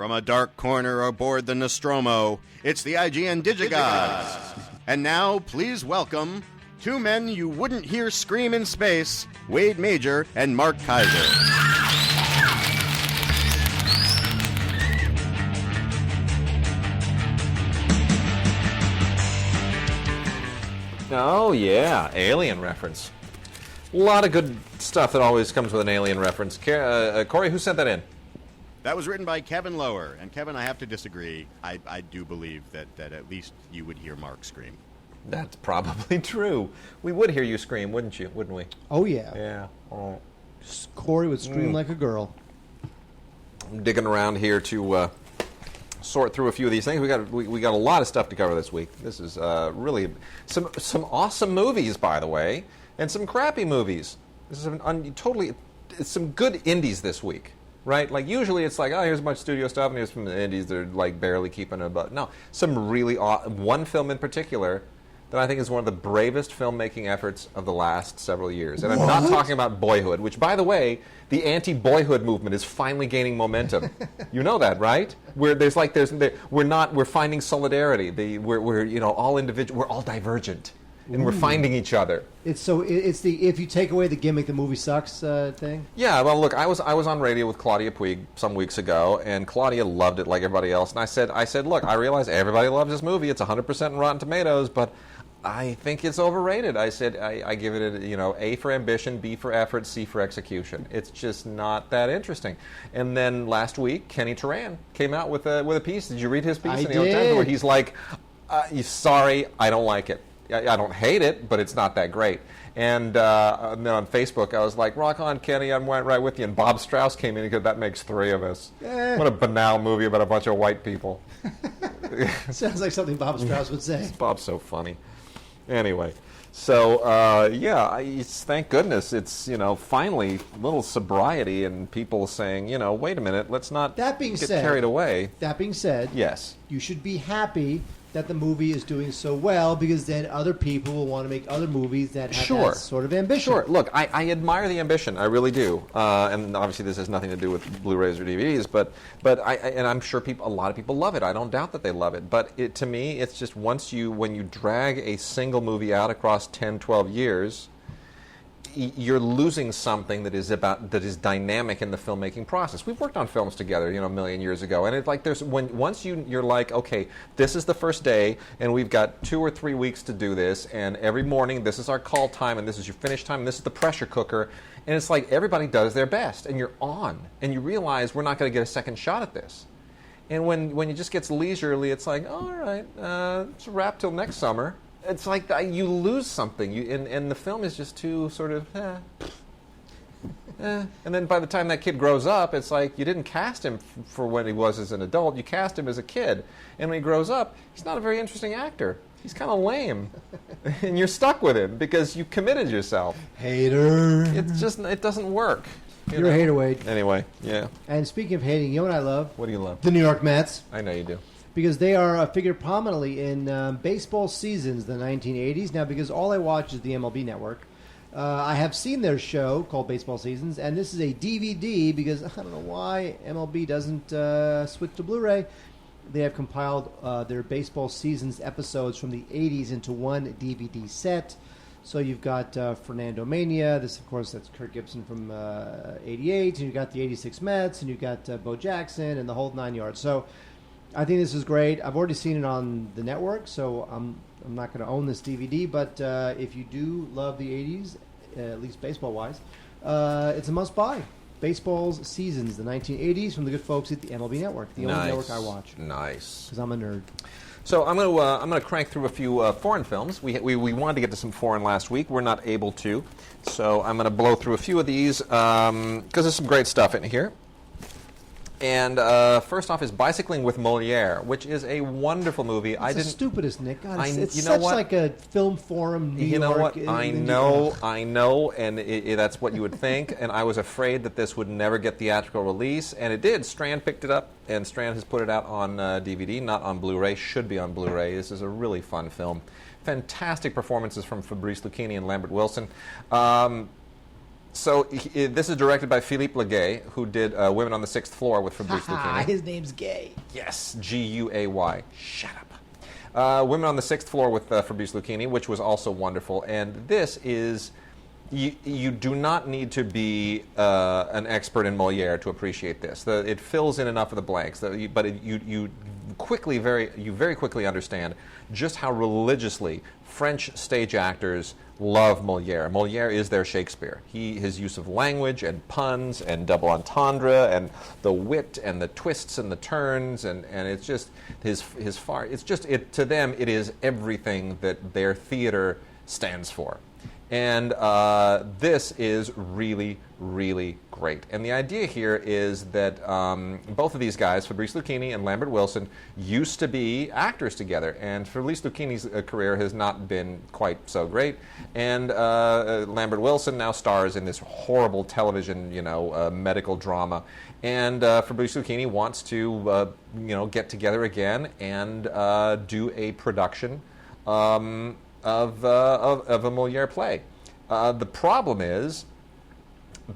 From a dark corner aboard the Nostromo, it's the IGN Digigods. And now, please welcome two men you wouldn't hear scream in space, Wade Major and Mark Kaiser. Oh, yeah, alien reference. A lot of good stuff that always comes with an alien reference. Corey, who sent that in? That was written by Kevin Lower. And Kevin, I have to disagree. I do believe that at least you would hear Mark scream. That's probably true. We would hear you scream, wouldn't we? Oh, yeah. Yeah. Oh. Corey would scream like a girl. I'm digging around here to sort through a few of these things. We got a lot of stuff to cover this week. This is really some awesome movies, by the way, and some crappy movies. This is some good indies this week, right? Like usually it's like, oh, here's a bunch of studio stuff, and here's some indies that are like barely keeping it. But no, some really one film in particular that I think is one of the bravest filmmaking efforts of the last several years. And I'm not talking about Boyhood, which, by the way, the anti-Boyhood movement is finally gaining momentum. You know that, right? We're finding solidarity. We're all individual. We're all divergent, and we're finding each other. It's the if you take away the gimmick, the movie sucks thing. Yeah, well, look, I was on radio with Claudia Puig some weeks ago, and Claudia loved it like everybody else. And I said, look, I realize everybody loves this movie. It's 100% Rotten Tomatoes, but I think it's overrated. I said I give it A for ambition, B for effort, C for execution. It's just not that interesting. And then last week, Kenny Turan came out with a piece. Did you read his piece? I in the New York Times, did. where he's like, sorry, I don't like it. I don't hate it, but it's not that great. And then on Facebook, I was like, rock on, Kenny, I'm right with you. And Bob Strauss came in and said, that makes three of us. What a banal movie about a bunch of white people. Sounds like something Bob Strauss would say. Bob's so funny. Anyway, so thank goodness it's finally a little sobriety and people saying wait a minute, let's not get carried away. That being said, yes, you should be happy that the movie is doing so well, because then other people will want to make other movies that have that sort of ambition. Sure. Look, I admire the ambition. I really do. And obviously this has nothing to do with Blu-rays or DVDs, but I'm sure a lot of people love it. I don't doubt that they love it. But to me, it's just when you drag a single movie out across 10, 12 years, you're losing something that is dynamic in the filmmaking process. We've worked on films together, a million years ago, and it's like once you're like, okay, this is the first day, and we've got 2 or 3 weeks to do this, and every morning this is our call time, and this is your finish time, and this is the pressure cooker, and it's like everybody does their best, and you're on, and you realize we're not going to get a second shot at this. And when it just gets leisurely, it's like, all right, it's a wrap till next summer. It's like you lose something, and the film is just too sort of, And then by the time that kid grows up, it's like you didn't cast him for when he was as an adult. You cast him as a kid. And when he grows up, he's not a very interesting actor. He's kind of lame. And you're stuck with him because you committed yourself. Hater. It doesn't work. You're a hater, Wade. Anyway, yeah. And speaking of hating, you know what I love? What do you love? The New York Mets. I know you do. Because they are figured prominently in baseball seasons, the 1980s. Now, because all I watch is the MLB Network, I have seen their show called Baseball Seasons, and this is a DVD because I don't know why MLB doesn't switch to Blu-ray. They have compiled their Baseball Seasons episodes from the 80s into one DVD set. So you've got Fernando Mania. This, of course, that's Kirk Gibson from 88. And you've got the 86 Mets, and you've got Bo Jackson and the whole 9 yards. So I think this is great. I've already seen it on the network, so I'm not going to own this DVD. But if you do love the 80s, at least baseball-wise, it's a must-buy. Baseball's Seasons, the 1980s, from the good folks at the MLB Network, the only network I watch. Nice. Because I'm a nerd. So I'm going to crank through a few foreign films. We wanted to get to some foreign last week. We're not able to. So I'm going to blow through a few of these because there's some great stuff in here. And first off is Bicycling with Moliere, which is a wonderful movie. It's the stupidest, Nick. God, it's such like a film forum, New York. You know what? I know, and that's what you would think. And I was afraid that this would never get theatrical release, and it did. Strand picked it up, and Strand has put it out on DVD, not on Blu-ray. Should be on Blu-ray. This is a really fun film. Fantastic performances from Fabrice Lucchini and Lambert Wilson. This is directed by Philippe Leguay, who did Women on the Sixth Floor with Fabrice Lucchini. His name's Gay. Yes, Guay. Shut up. Women on the Sixth Floor with Fabrice Lucchini, which was also wonderful. And this is... You do not need to be an expert in Moliere to appreciate this. It fills in enough of the blanks, but you very quickly understand just how religiously French stage actors love Moliere. Moliere is their Shakespeare. His use of language and puns and double entendre and the wit and the twists and the turns and it's just to them it is everything that their theater stands for. And this is really, really great. And the idea here is that both of these guys, Fabrice Lucchini and Lambert Wilson, used to be actors together. And Fabrice Lucchini's career has not been quite so great. And Lambert Wilson now stars in this horrible television, medical drama. And Fabrice Lucchini wants to, get together again and do a production of a Moliere play. The problem is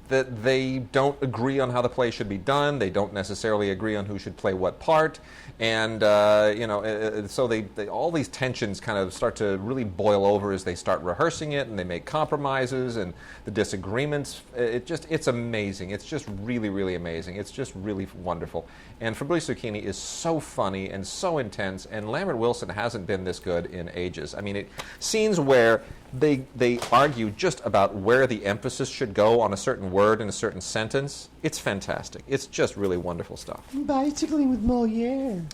that they don't agree on how the play should be done. They don't necessarily agree on who should play what part, and so they all these tensions kind of start to really boil over as they start rehearsing it, and they make compromises, and the disagreements. It's amazing. It's just really, really amazing. It's just really wonderful. And Fabrice Lucchini is so funny and so intense, and Lambert Wilson hasn't been this good in ages. I mean, scenes where they argue just about where the emphasis should go on a certain word in a certain sentence. It's fantastic. It's just really wonderful stuff. Bicycling with Moliere.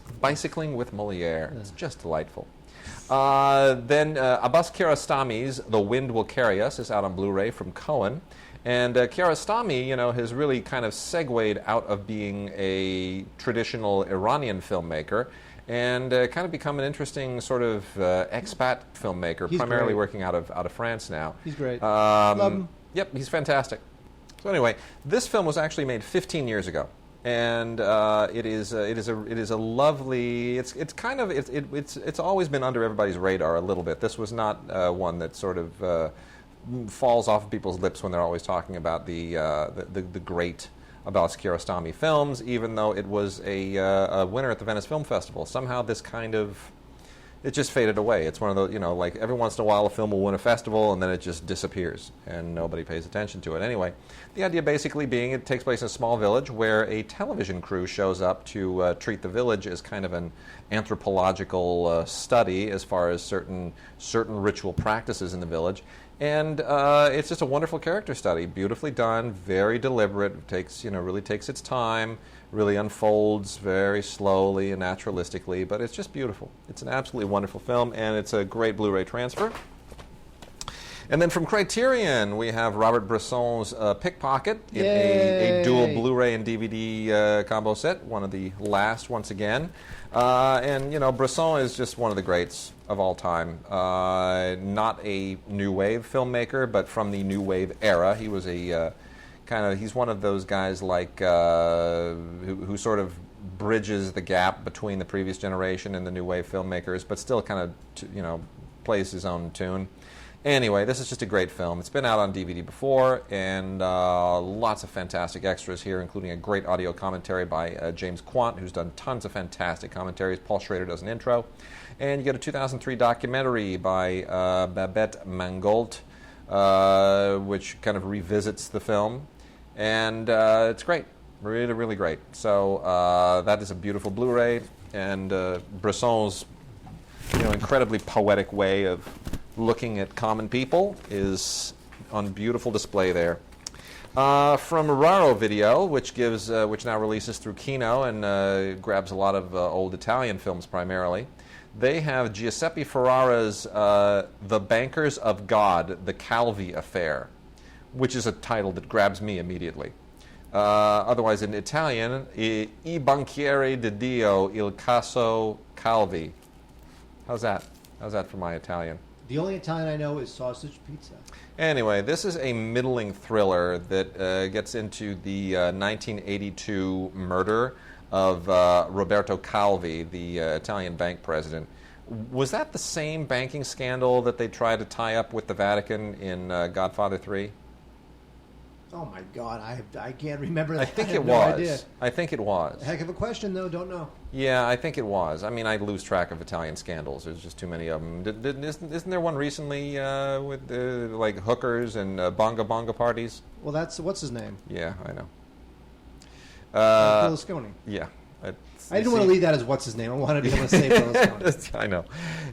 It's just delightful. Then Abbas Kiarostami's The Wind Will Carry Us is out on Blu-ray from Cohen. And Kiarostami, has really kind of segued out of being a traditional Iranian filmmaker and kind of become an interesting sort of expat filmmaker, primarily working out of France now. He's great. Love him. Yep, he's fantastic. So anyway, this film was actually made 15 years ago, and it is a lovely. It's always been under everybody's radar a little bit. This was not one that sort of falls off of people's lips when they're always talking about the great Abbas Kiarostami films, even though it was a winner at the Venice Film Festival. Somehow this kind of, it just faded away. It's one of those, like every once in a while a film will win a festival and then it just disappears and nobody pays attention to it. Anyway, the idea basically being it takes place in a small village where a television crew shows up to treat the village as kind of an anthropological study as far as certain ritual practices in the village. And it's just a wonderful character study, beautifully done, very deliberate. Really takes its time, really unfolds very slowly and naturalistically, but it's just beautiful. It's an absolutely wonderful film, and it's a great Blu-ray transfer. And then from Criterion, we have Robert Bresson's Pickpocket in a dual Blu-ray and DVD combo set, one of the last once again. And Bresson is just one of the greats of all time. Not a new wave filmmaker, but from the new wave era. He was he's one of those guys like who sort of bridges the gap between the previous generation and the new wave filmmakers, but still kind of plays his own tune. Anyway, this is just a great film. It's been out on DVD before, and lots of fantastic extras here, including a great audio commentary by James Quant, who's done tons of fantastic commentaries. Paul Schrader does an intro. And you get a 2003 documentary by Babette Mangolt, which kind of revisits the film. And it's great. Really, really great. So that is a beautiful Blu-ray, and Bresson's incredibly poetic way of looking at common people is on beautiful display there. From Raro Video, which now releases through Kino and grabs a lot of old Italian films primarily, they have Giuseppe Ferrara's The Bankers of God, The Calvi Affair, which is a title that grabs me immediately. Otherwise, in Italian, I Banchieri di Dio, Il Caso Calvi. How's that? How's that for my Italian? The only Italian I know is sausage pizza. Anyway, this is a middling thriller that gets into the 1982 murder of Roberto Calvi, the Italian bank president. Was that the same banking scandal that they tried to tie up with the Vatican in Godfather 3? Oh my God, I can't remember. I think have it no was. idea. I think it was. Heck of a question, though. Don't know. Yeah, I think it was. I mean, I lose track of Italian scandals. There's just too many of them. Isn't there one recently with like hookers and bonga parties? Well, that's what's his name? Yeah, I know. Berlusconi. Yeah. I didn't want to leave that as what's his name. I wanted to be able to say Berlusconi. I know.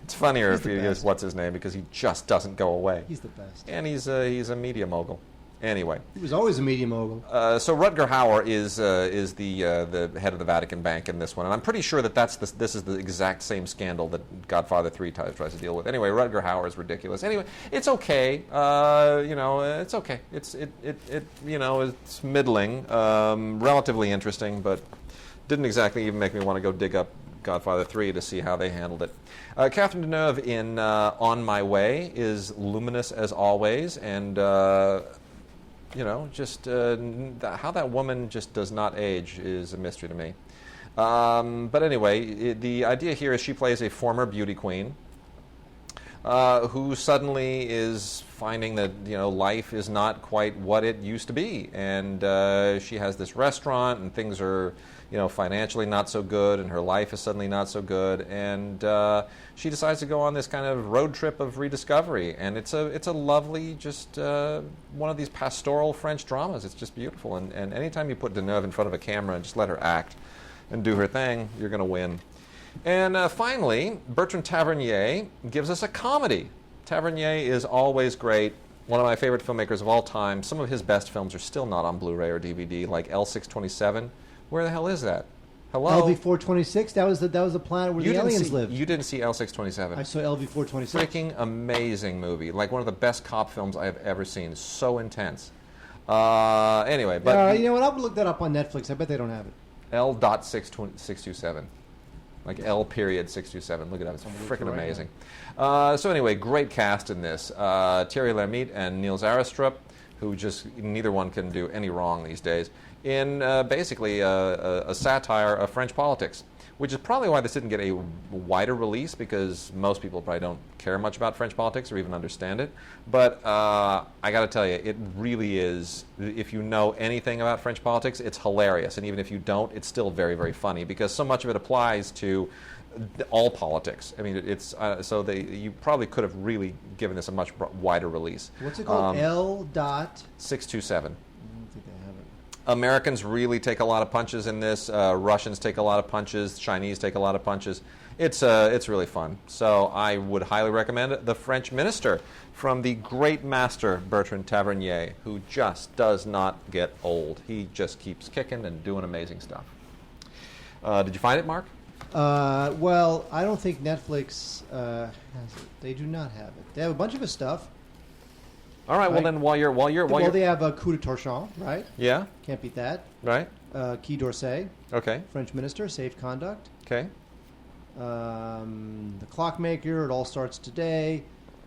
It's funnier He's if the he best. is what's his name because he just doesn't go away. He's the best. And he's a media mogul. Anyway. He was always a media mogul. So Rutger Hauer is the head of the Vatican Bank in this one, and I'm pretty sure that this is the exact same scandal that Godfather 3 tries to deal with. Anyway, Rutger Hauer is ridiculous. Anyway, it's okay. It's okay. It's middling, relatively interesting, but didn't exactly even make me want to go dig up Godfather 3 to see how they handled it. Catherine Deneuve in On My Way is luminous as always, and how that woman just does not age is a mystery to me. But anyway, the idea here is she plays a former beauty queen who suddenly is finding that life is not quite what it used to be, and she has this restaurant, and things are financially not so good, and her life is suddenly not so good, and she decides to go on this kind of road trip of rediscovery, and it's a lovely, just one of these pastoral French dramas. It's just beautiful, and anytime you put Deneuve in front of a camera and just let her act and do her thing, you're going to win. And finally, Bertrand Tavernier gives us a comedy. Tavernier is always great. One of my favorite filmmakers of all time. Some of his best films are still not on Blu-ray or DVD, like L627. Where the hell is that? Hello? LV-426. That was the planet where the aliens lived. You didn't see L627. I saw LV-426. Freaking amazing movie. Like one of the best cop films I have ever seen. So intense. Anyway, but you know what? I'll look that up on Netflix. I bet they don't have it. L.627. Like L.627. Look it up. It's freaking amazing. So anyway, great cast in this. Thierry Lhermitte and Niels Arestrup, who just neither one can do any wrong these days, in basically a satire of French politics, which is probably why this didn't get a wider release, because most people probably don't care much about French politics or even understand it. But I got to tell you, it really is, if you know anything about French politics, it's hilarious. And even if you don't, it's still very, very funny, because so much of it applies to all politics. I mean, it's you probably could have really given this a much wider release. What's it called? L.627. I Americans really take a lot of punches in this. Russians take a lot of punches. Chinese take a lot of punches. It's really fun. So I would highly recommend it. The French Minister, from the great master Bertrand Tavernier, who just does not get old. He just keeps kicking and doing amazing stuff. Did you find it, Mark? Well, I don't think Netflix has it. They do not have it. They have a bunch of his stuff. All right. Well, then while you're they have a coup de torchon, right? Yeah. Can't beat that. Right. Quai d'Orsay. Okay. French Minister, Safe Conduct. Okay. The Clockmaker, It All Starts Today.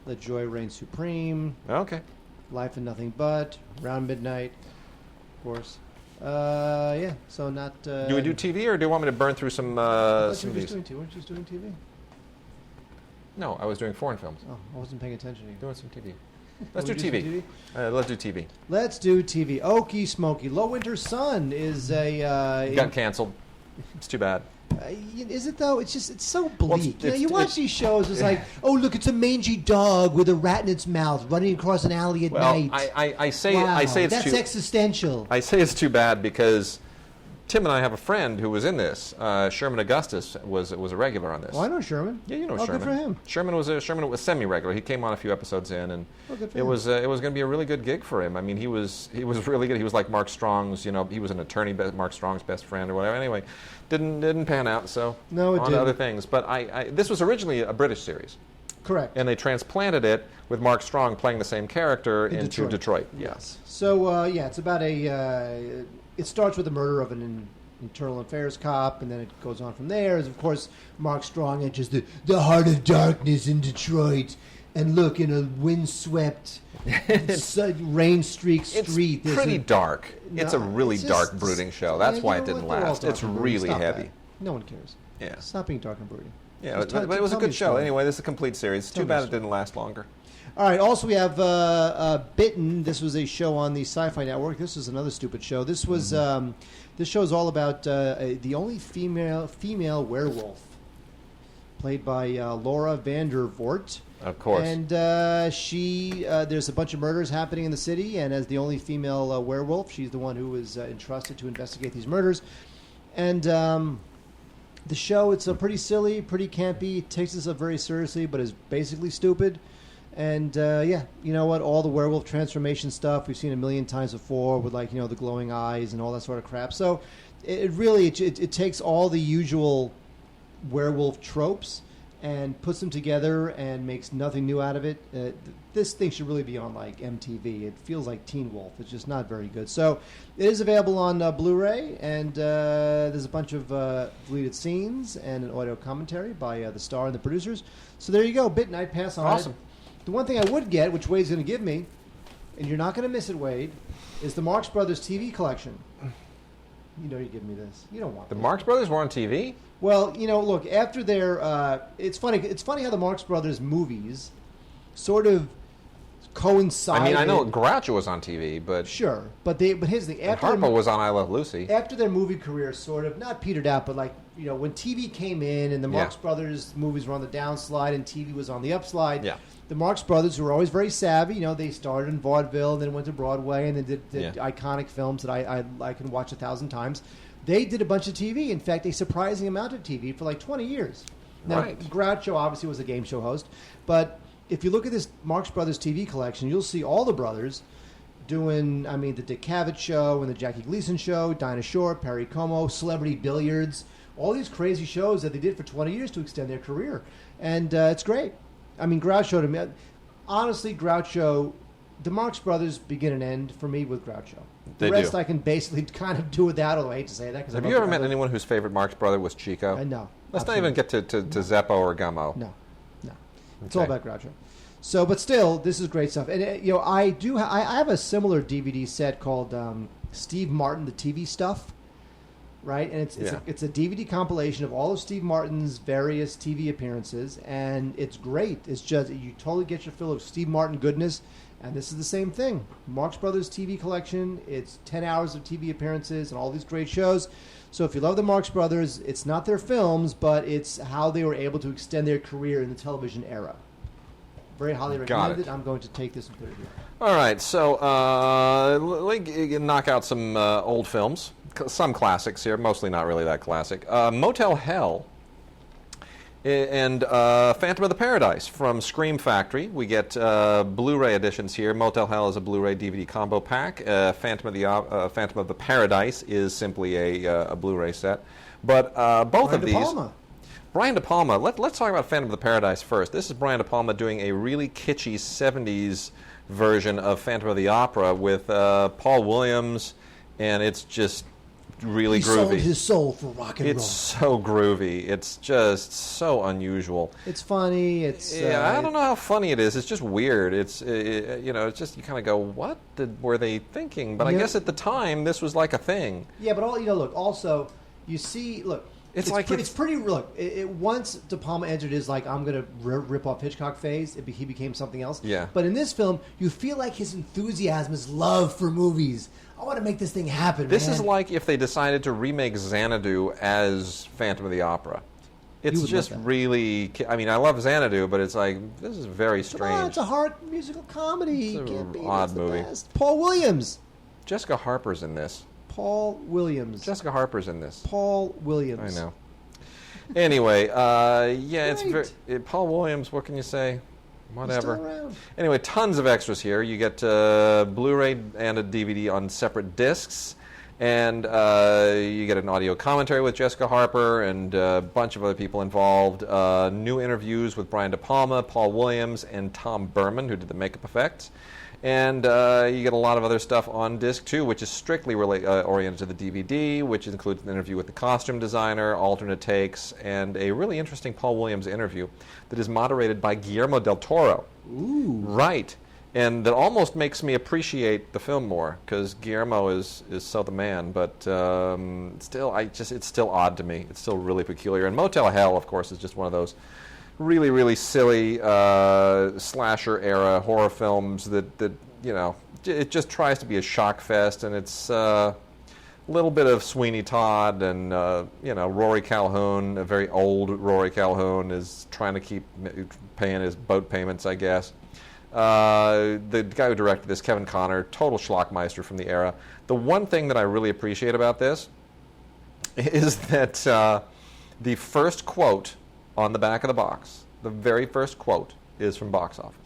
Let Joy Reign Supreme. Okay. Life and Nothing But. Round Midnight, of course. Yeah. So not. Do we do TV, or do you want me to burn through some? I thought Some you were of just these? doing weren't you just doing TV? No, I was doing foreign films. Oh, I wasn't paying attention to you. Doing some TV. Let's We do do some TV. Let's do TV. Let's do TV. Okie smoky. Low Winter Sun is a. Got canceled. It's too bad. Is it though? It's so bleak. Well, You watch these shows. It's like, oh look, it's a mangy dog with a rat in its mouth running across an alley at night. I say Wow, it's that's too existential. I say it's too bad because Tim and I have a friend who was in this. Sherman Augustus was a regular on this. Oh, I know Sherman. Yeah, you know Oh, Sherman. good for him. Sherman was semi-regular. He came on a few episodes in, and Oh, good for it him. was going to be a really good gig for him. I mean, he was really good. He was like Mark Strong's. He was an attorney, Mark Strong's best friend or whatever. Anyway, didn't pan out. So No, it on to didn't. other things. But this was originally a British series, Correct. and they transplanted it with Mark Strong playing the same character In into Detroit. Yes. So it's about a. It starts with the murder of an internal affairs cop, and then it goes on from there. As of course, Mark Strong enters the heart of darkness in Detroit, and look, in a windswept, rain-streaked street. It's pretty dark. It's a really it's dark, just- brooding show. That's yeah, why you it know didn't what? They're all last. dark It's and brooding. really Stop heavy. that. No one cares. Yeah. Stop being dark and brooding. Yeah, Just but it was a tell me good show. story. Anyway, this is a complete series. Tell Too me bad a it didn't last longer. All right. Also, we have Bitten. This was a show on the Sci-Fi Network. This was another stupid show. This was this show is all about the only female werewolf, played by Laura Vandervoort. Of course. And there's a bunch of murders happening in the city, and as the only female werewolf, she's the one who was entrusted to investigate these murders. And the show, it's a pretty silly, pretty campy, takes itself very seriously, but is basically stupid. And yeah, you know what? All the werewolf transformation stuff we've seen a million times before, with like the glowing eyes and all that sort of crap. So it really takes all the usual werewolf tropes and puts them together and makes nothing new out of it. This thing should really be on like MTV. It feels like Teen Wolf. It's just not very good. So it is available on Blu-ray, and there's a bunch of deleted scenes and an audio commentary by the star and the producers. So there you go. Bitten, I'd pass on. Awesome. The one thing I would get, which Wade's going to give me, and you're not going to miss it, Wade, is the Marx Brothers TV collection. You know you're giving me this. You don't want The this. Marx Brothers were on TV? Well, look, after their... it's funny how the Marx Brothers movies sort of coincided... I mean, I know Groucho was on TV, but... Sure, but here's the thing. And Harpo was on I Love Lucy. After their movie career sort of, not petered out, but like, when TV came in and the Marx Brothers movies were on the downslide and TV was on the upslide, the Marx Brothers, who were always very savvy, they started in vaudeville and then went to Broadway and then did iconic films that I can watch 1,000 times. They did a bunch of TV. In fact, a surprising amount of TV for like 20 years. Now, Groucho obviously was a game show host, but if you look at this Marx Brothers TV collection, you'll see all the brothers doing, the Dick Cavett Show and the Jackie Gleason Show, Dinah Shore, Perry Como, Celebrity Billiards, all these crazy shows that they did for 20 years to extend their career. And it's great. Groucho, to me, honestly, Groucho, the Marx Brothers begin and end for me with Groucho. The rest I can basically kind of do without, although I hate to say that. Have you ever met anyone whose favorite Marx brother was Chico? No. Let's not even get to Zeppo or Gummo. No. It's all about Groucho. So, but still, this is great stuff. And, I have a similar DVD set called Steve Martin, the TV Stuff. Right, and it's a DVD compilation of all of Steve Martin's various TV appearances, and it's great. It's just you totally get your fill of Steve Martin goodness, and this is the same thing. Marx Brothers TV collection. It's 10 hours of TV appearances and all these great shows. So if you love the Marx Brothers, it's not their films, but it's how they were able to extend their career in the television era. Very highly recommended. I'm going to take this and put it here. All right, so let me knock out some old films. Some classics here, mostly not really that classic. Motel Hell and Phantom of the Paradise from Scream Factory. We get Blu-ray editions here. Motel Hell is a Blu-ray DVD combo pack. Phantom of the Paradise is simply a Blu-ray set. But both of these... Brian De Palma. Let's talk about Phantom of the Paradise first. This is Brian De Palma doing a really kitschy 70s version of Phantom of the Opera with Paul Williams, and it's just really groovy. He sold his soul for rock and roll. It's so groovy. It's just so unusual. It's funny. It's I don't know how funny it is. It's just weird. It's it's just you kind of go, what were they thinking? But I guess at the time this was like a thing. Yeah, but look. Also, you see, look. It's pretty. Look, once De Palma entered his I'm going to rip off Hitchcock phase, he became something else. Yeah. But in this film, you feel like his enthusiasm, his love for movies. I want to make this thing happen. This man. is like if they decided to remake Xanadu as Phantom of the Opera. It's just really... I love Xanadu, but it's like, this is very strange. Come on, it's a hard musical comedy. It's an odd movie. Best. Paul Williams. Jessica Harper's in this. Paul Williams. Jessica Harper's in this. Paul Williams. I know. Anyway, it's very... Paul Williams, what can you say? Whatever. He's still around. Anyway, tons of extras here. You get Blu-ray and a DVD on separate discs. And you get an audio commentary with Jessica Harper and a bunch of other people involved. New interviews with Brian De Palma, Paul Williams, and Tom Berman, who did the makeup effects. And you get a lot of other stuff on disc, too, which is strictly oriented to the DVD, which includes an interview with the costume designer, alternate takes, and a really interesting Paul Williams interview that is moderated by Guillermo del Toro. Ooh. Right. And that almost makes me appreciate the film more, because Guillermo is so the man. But still, it's still odd to me. It's still really peculiar. And Motel Hell, of course, is just one of those really, really silly slasher era horror films that it just tries to be a shock fest, and it's a little bit of Sweeney Todd and Rory Calhoun, a very old Rory Calhoun, is trying to keep paying his boat payments, I guess. The guy who directed this, Kevin Connor, total schlockmeister from the era. The one thing that I really appreciate about this is that the first quote on the back of the box, the very first quote, is from Box Office.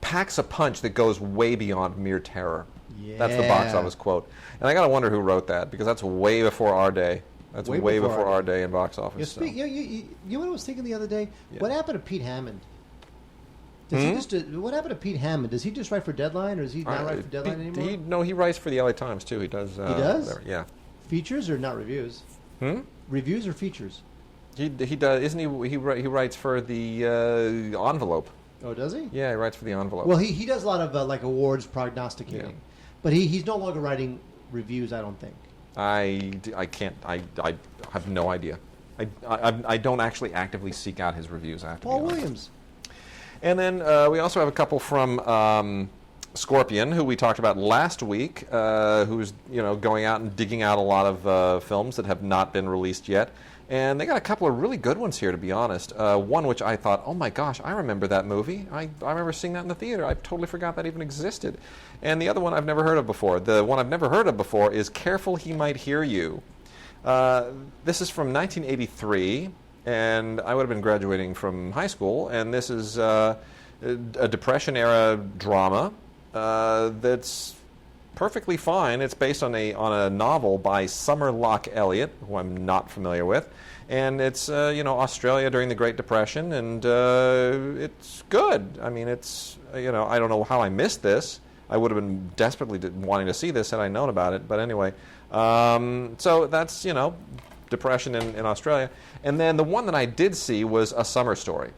Packs a punch that goes way beyond mere terror. Yeah. That's the Box Office quote. And I got to wonder who wrote that, because that's way before our day. That's way before our day in Box Office. You know what I was thinking the other day? Yeah. What happened to Pete Hammond? What happened to Pete Hammond? Does he just write for Deadline, or does he not write for Deadline anymore? He writes for the LA Times too. He does. He does? Yeah. Features or not reviews? Reviews or features? He does. Isn't he? He writes for the Envelope. Oh, does he? Yeah, he writes for the Envelope. Well, he does a lot of like awards prognosticating, Yeah. but he's no longer writing reviews. I don't think. I can't. I have no idea. I don't actually actively seek out his reviews. I have to Paul be honest. Williams. And then we also have a couple from Scorpion, who we talked about last week, who's going out and digging out a lot of films that have not been released yet. And they got a couple of really good ones here, to be honest. One which I thought, oh my gosh, I remember that movie. I remember seeing that in the theater. I totally forgot that even existed. And the other one I've never heard of before. The one I've never heard of before is Careful He Might Hear You. This is from 1983. And I would have been graduating from high school, and this is a Depression-era drama that's perfectly fine. It's based on a novel by Summer Locke Elliott, who I'm not familiar with, and it's Australia during the Great Depression, and it's good. I mean, it's I don't know how I missed this. I would have been desperately wanting to see this had I known about it. But anyway, so that's Depression in Australia. And then the one that I did see was A Summer Story.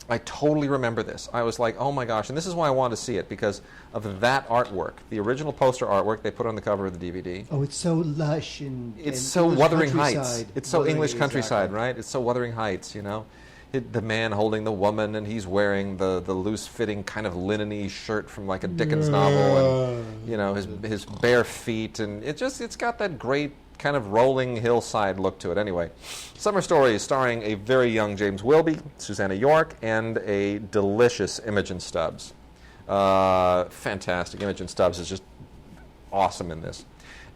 I totally remember this. I was like, oh my gosh, and this is why I wanted to see it, because of that artwork, the original poster artwork they put on the cover of the DVD. Oh, it's so lush and it's so English Wuthering countryside. Heights. It's so English countryside, exactly. right? It's so Wuthering Heights, the man holding the woman, and he's wearing the loose-fitting kind of linen-y shirt from like a Dickens novel, and his bare feet, and it's got that great kind of rolling hillside look to it. Anyway, Summer Story is starring a very young James Wilby, Susanna York, and a delicious Imogen Stubbs. Fantastic. Imogen Stubbs is just awesome in this.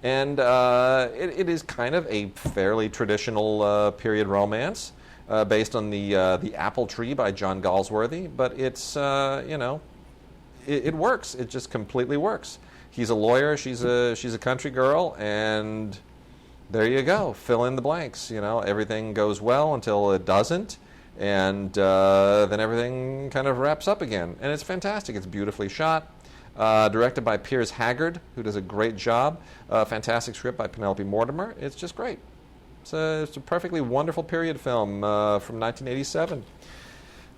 And it is kind of a fairly traditional period romance based on the Apple Tree by John Galsworthy, but it's, it works. It just completely works. He's a lawyer, she's a country girl, and there you go. Fill in the blanks. Everything goes well until it doesn't, and then everything kind of wraps up again. And it's fantastic. It's beautifully shot. Directed by Piers Haggard, who does a great job. Fantastic script by Penelope Mortimer. It's just great. It's a perfectly wonderful period film from 1987.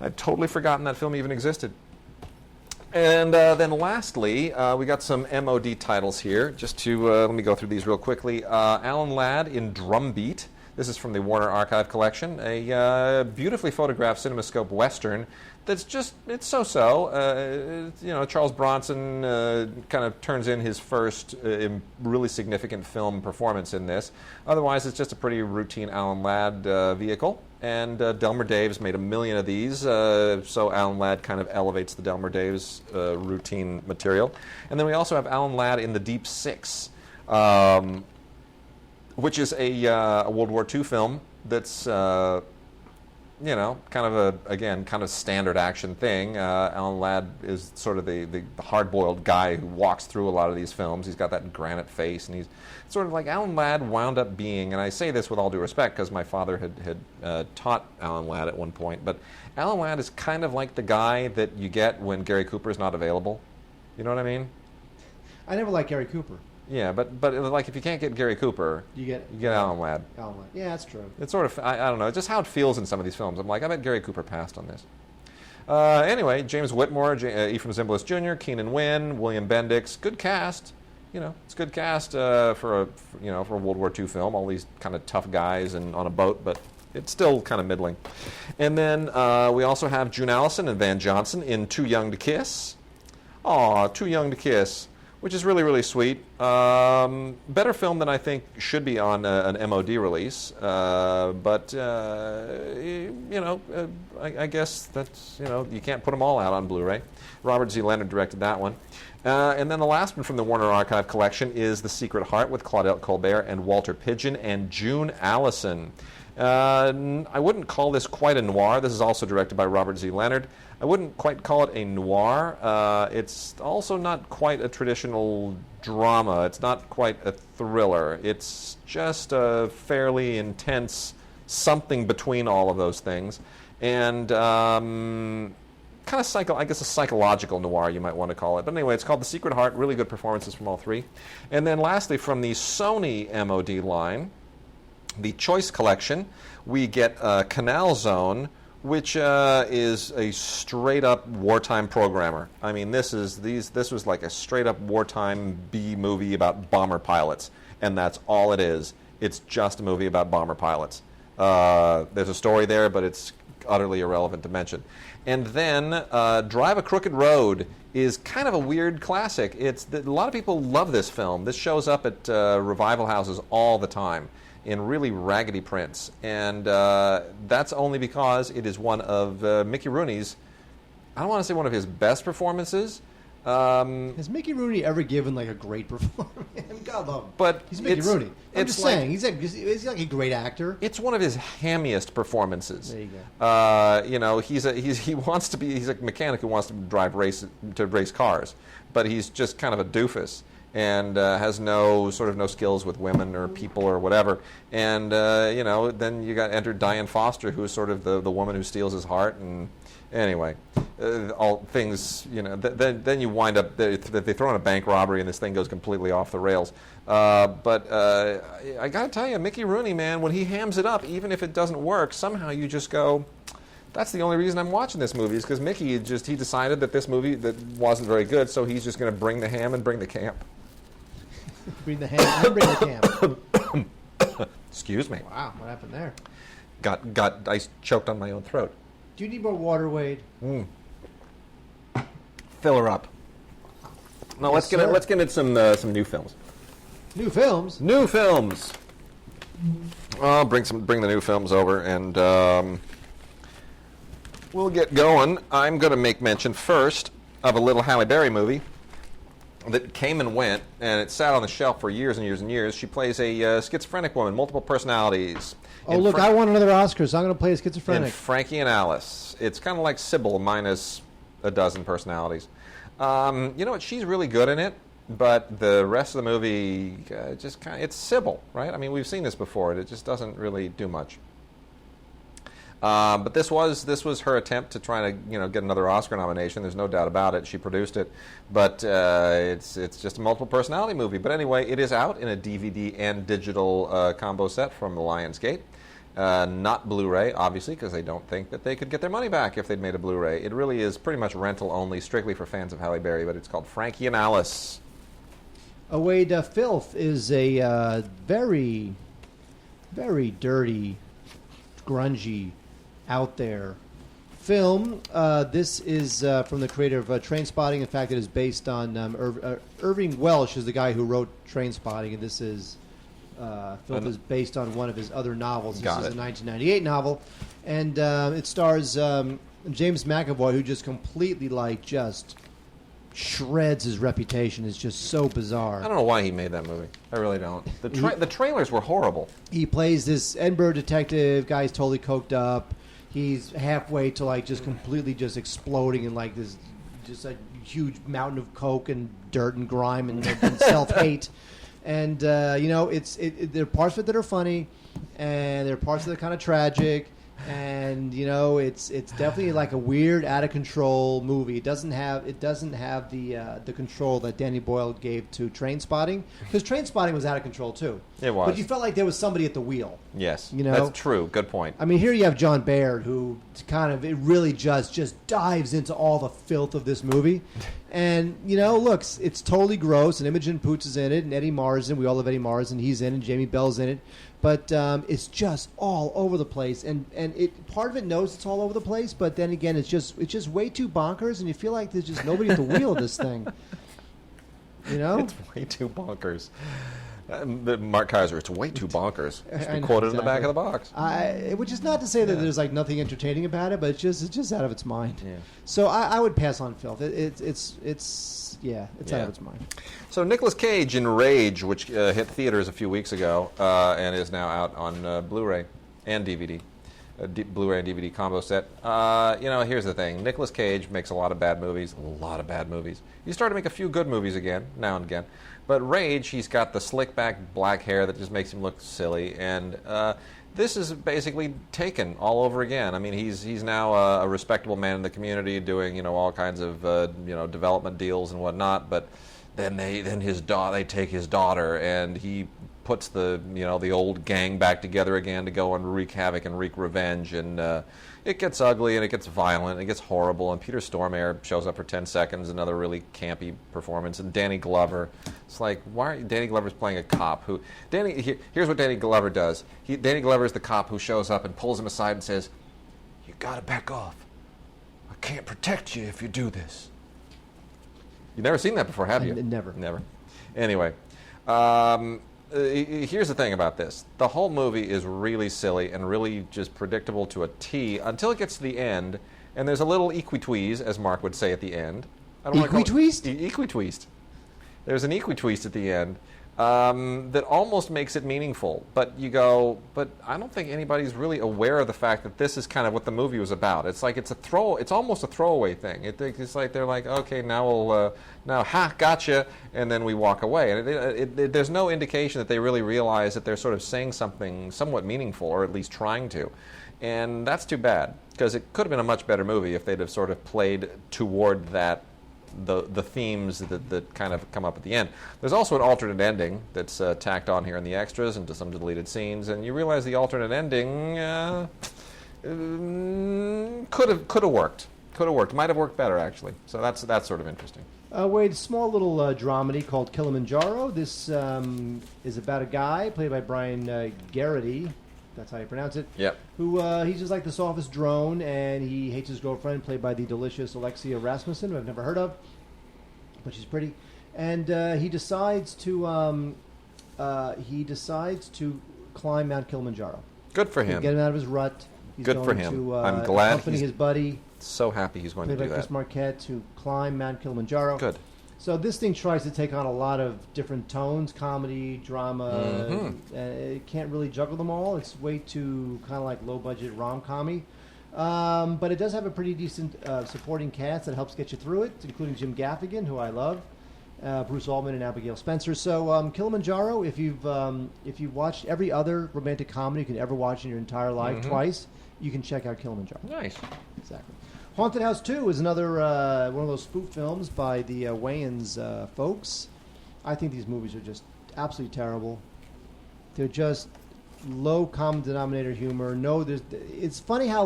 I'd totally forgotten that film even existed. And then lastly, we got some MOD titles here. Just to let me go through these real quickly. Alan Ladd in Drumbeat. This is from the Warner Archive Collection, a beautifully photographed CinemaScope Western that's it's so-so. Charles Bronson kind of turns in his first really significant film performance in this. Otherwise, it's just a pretty routine Alan Ladd vehicle. And Delmer Daves made 1 million of these, so Alan Ladd kind of elevates the Delmer Daves routine material. And then we also have Alan Ladd in The Deep Six, which is a World War II film that's, kind of standard action thing. Alan Ladd is sort of the hard-boiled guy who walks through a lot of these films. He's got that granite face, and he's sort of like Alan Ladd wound up being, and I say this with all due respect because my father had taught Alan Ladd at one point, but Alan Ladd is kind of like the guy that you get when Gary Cooper is not available. You know what I mean? I never liked Gary Cooper. Yeah, but like if you can't get Gary Cooper, you get Alan Ladd. Alan Ladd. Yeah, that's true. It's sort of, I don't know, it's just how it feels in some of these films. I'm like, I bet Gary Cooper passed on this. Anyway, James Whitmore, Ephraim Zimbalist Jr., Keenan Wynn, William Bendix, good cast. It's a good cast for a World War II film. All these kind of tough guys and on a boat, but it's still kind of middling. And then we also have June Allison and Van Johnson in Too Young to Kiss. Aw, Too Young to Kiss, which is really, really sweet. Better film than I think should be on an MOD release. But I guess that's, you can't put them all out on Blu-ray. Robert Z. Leonard directed that one. And then the last one from the Warner Archive collection is The Secret Heart with Claudette Colbert and Walter Pidgeon and June Allison. I wouldn't call this quite a noir. This is also directed by Robert Z. Leonard. I wouldn't quite call it a noir. It's also not quite a traditional drama. It's not quite a thriller. It's just a fairly intense something between all of those things. And kind of I guess a psychological noir, you might want to call it. But anyway, it's called The Secret Heart. Really good performances from all three. And then lastly, from the Sony MOD line, the Choice Collection, we get Canal Zone, which is a straight-up wartime programmer. I mean, this was like a straight-up wartime B movie about bomber pilots, and that's all it is. It's just a movie about bomber pilots. There's a story there, but it's utterly irrelevant to mention. And then Drive a Crooked Road is kind of a weird classic. A lot of people love this film. This shows up at revival houses all the time in really raggedy prints. And that's only because it is one of Mickey Rooney's, I don't want to say one of his best performances. Has Mickey Rooney ever given like a great performance? God love him. But he's Mickey Rooney. I'm just saying, is he like a great actor? It's one of his hammiest performances. There you go. He's a mechanic who wants to race cars, but he's just kind of a doofus and has no skills with women or people or whatever. And then you got enter Diane Foster, who is sort of the woman who steals his heart. And anyway, all things, then you wind up, they throw in a bank robbery and this thing goes completely off the rails. But I got to tell you, Mickey Rooney, man, when he hams it up, even if it doesn't work, somehow you just go, that's the only reason I'm watching this movie, is because Mickey he decided that this movie that wasn't very good, so he's just going to bring the ham and bring the camp. Bring the ham and bring the camp. Excuse me. Wow, what happened there? I choked on my own throat. Do you need more water, Wade? Fill her up. Now let's get into some new films. New films? New films. I'll bring the new films over, and we'll get going. I'm going to make mention first of a little Halle Berry movie that came and went, and it sat on the shelf for years and years and years. She plays a schizophrenic woman, multiple personalities. Oh, look, I won another Oscar, so I'm going to play a schizophrenic. In Frankie and Alice. It's kind of like Sybil minus a dozen personalities. You know what? She's really good in it, but the rest of the movie it's Sybil, right? I mean, we've seen this before. It just doesn't really do much. But this was her attempt to try to get another Oscar nomination. There's no doubt about it. She produced it, but it's just a multiple personality movie. But anyway, it is out in a DVD and digital combo set from Lionsgate. Not Blu-ray, obviously, because they don't think that they could get their money back if they'd made a Blu-ray. It really is pretty much rental only, strictly for fans of Halle Berry. But it's called Frankie and Alice. Wade, Filth is a very, very dirty, grungy, out there film. This is from the creator of Trainspotting. In fact, it is based on Irving Welsh is the guy who wrote Trainspotting, and this is Filth is based on one of his other novels. This is a 1998 novel, and it stars James McAvoy, who just completely just shreds his reputation. Is just so bizarre. I don't know why he made that movie. I really don't. The trailers were horrible. He plays this Edinburgh detective guy. He's totally coked up. He's halfway to just completely just exploding in this just a huge mountain of coke and dirt and grime and self-hate. And there are parts of it that are funny, and there are parts that are kind of tragic. And it's definitely like a weird, out of control movie. It doesn't have the control that Danny Boyle gave to Trainspotting, because Trainspotting was out of control too. It was, but you felt like there was somebody at the wheel. Yes, that's true. Good point. I mean, here you have John Baird, who it really just dives into all the filth of this movie. And look, it's totally gross. And Imogen Poots is in it, and Eddie Marsan. We all love Eddie Marsan. He's in it. Jamie Bell's in it. But it's just all over the place, and it part of it knows it's all over the place, but then again, it's just way too bonkers, and you feel like there's just nobody at the wheel of this thing. You know, it's way too bonkers. Mark Kaiser, it's way too bonkers. It's been quoted in the back of the box. Which is not to say that there's like nothing entertaining about it, but it's just out of its mind. Yeah. So I would pass on Filth. It's out of its mind. So Nicolas Cage in Rage, which hit theaters a few weeks ago and is now out on Blu-ray and DVD. Blu-ray and DVD combo set. Here's the thing. Nicolas Cage makes a lot of bad movies. He's starting to make a few good movies again, now and again. But Rage, he's got the slick back black hair that just makes him look silly. And this is basically Taken all over again. I mean, he's now a respectable man in the community doing, all kinds of, development deals and whatnot. But then they take his daughter, and he puts the old gang back together again to go and wreak havoc and wreak revenge, and it gets ugly and it gets violent and it gets horrible, and Peter Stormare shows up for 10 seconds, another really campy performance, and Danny Glover. It's like, Danny Glover's playing a cop who here's what Danny Glover does. Danny Glover is the cop who shows up and pulls him aside and says, "You gotta back off. I can't protect you if you do this." You've never seen that before, have you? Never. Anyway, here's the thing about this. The whole movie is really silly and really just predictable to a T until it gets to the end, and there's a little equi-tweeze, as Mark would say at the end. Equi-tweezed? Equi-tweezed. There's an equi-tweezed at the end that almost makes it meaningful. But you go, but I don't think anybody's really aware of the fact that this is kind of what the movie was about. It's like it's almost a throwaway thing. It's like they're like, okay, now gotcha, and then we walk away. And there's no indication that they really realize that they're sort of saying something somewhat meaningful, or at least trying to. And that's too bad, because it could have been a much better movie if they'd have sort of played toward that. The themes that kind of come up at the end. There's also an alternate ending that's tacked on here in the extras and to some deleted scenes, and you realize the alternate ending could have worked. Might have worked better, actually. So that's sort of interesting. Wade, small little dramedy called Kilimanjaro. This is about a guy played by Brian Garrity. That's how you pronounce it. Yep. Who he's just like this office drone, and he hates his girlfriend, played by the delicious Alexia Rasmussen, who I've never heard of, but she's pretty. And he decides to climb Mount Kilimanjaro. Good for him. Get him out of his rut. He's Good going for him. To, I'm glad accompany his buddy. So happy he's going to do played by that. Chris Marquette, to climb Mount Kilimanjaro. Good. So this thing tries to take on a lot of different tones, comedy, drama. Mm-hmm. It can't really juggle them all. It's way too kind of like low-budget rom-commy. But it does have a pretty decent supporting cast that helps get you through it, including Jim Gaffigan, who I love, Bruce Altman, and Abigail Spencer. So Kilimanjaro, if you've watched every other romantic comedy you can ever watch in your entire life twice, you can check out Kilimanjaro. Nice. Exactly. Haunted House 2 is another one of those spoof films by the Wayans folks. I think these movies are just absolutely terrible. They're just low common denominator humor. It's funny how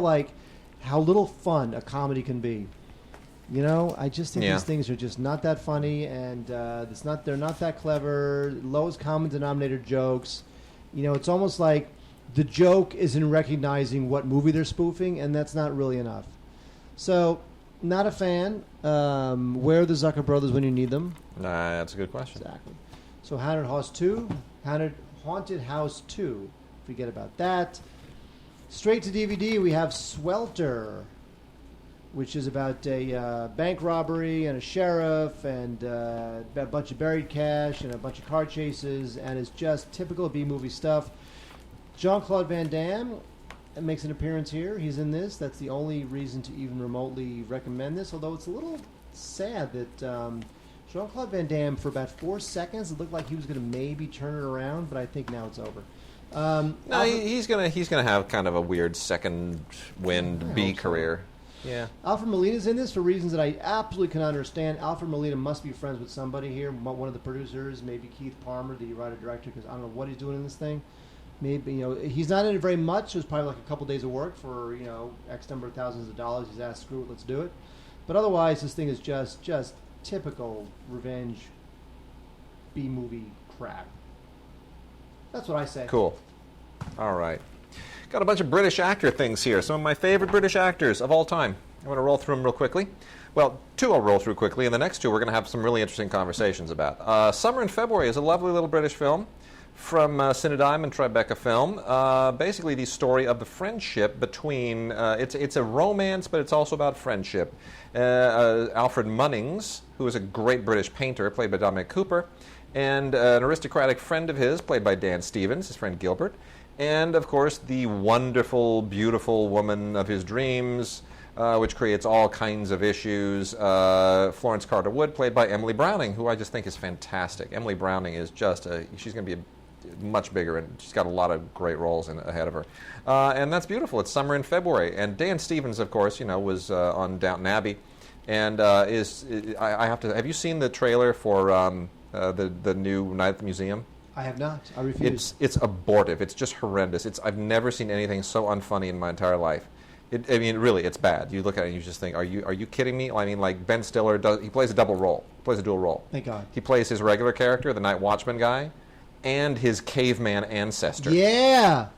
little fun a comedy can be. I just think these things are just not that funny, and they're not that clever. Lowest common denominator jokes. It's almost like the joke is in recognizing what movie they're spoofing, and that's not really enough. So, not a fan. Where are the Zucker brothers when you need them? That's a good question. Exactly. So, Haunted House 2. Forget about that. Straight to DVD, we have Swelter, which is about a bank robbery and a sheriff and a bunch of buried cash and a bunch of car chases, and it's just typical B-movie stuff. Jean-Claude Van Damme makes an appearance here. He's in this. That's the only reason to even remotely recommend this, although it's a little sad that Jean-Claude Van Damme, for about 4 seconds, it looked like he was going to maybe turn it around, but I think now it's over. No, he's gonna have kind of a weird second wind B career. So. Yeah. Alfred Molina's in this for reasons that I absolutely cannot understand. Alfred Molina must be friends with somebody here, one of the producers, maybe Keith Palmer, the writer-director, because I don't know what he's doing in this thing. Maybe, he's not in it very much. It was probably like a couple days of work for, X number of thousands of dollars. He's asked, screw it, let's do it. But otherwise, this thing is just typical revenge B-movie crap. That's what I say. Cool. All right. Got a bunch of British actor things here. Some of my favorite British actors of all time. I'm going to roll through them real quickly. Well, two I'll roll through quickly, and the next two we're going to have some really interesting conversations about. Summer in February is a lovely little British film from Cinedigm and Tribeca Film. Basically the story of the friendship between, it's a romance, but it's also about friendship. Alfred Munnings, who is a great British painter, played by Dominic Cooper, and an aristocratic friend of his, played by Dan Stevens, his friend Gilbert, and, of course, the wonderful, beautiful woman of his dreams, which creates all kinds of issues. Florence Carter Wood, played by Emily Browning, who I just think is fantastic. Emily Browning is just she's going to be much bigger, and she's got a lot of great roles ahead of her. And that's beautiful. It's summer in February. And Dan Stevens, of course, was on Downton Abbey. And I have to, have you seen the trailer for the new Night at the Museum? I have not. I refuse. It's abortive. It's just horrendous. I've never seen anything so unfunny in my entire life. Really, it's bad. You look at it and you just think, are you kidding me? I mean, like Ben Stiller he plays a double role. Plays a dual role. Thank God. He plays his regular character, the Night Watchman guy, and his caveman ancestor. Yeah.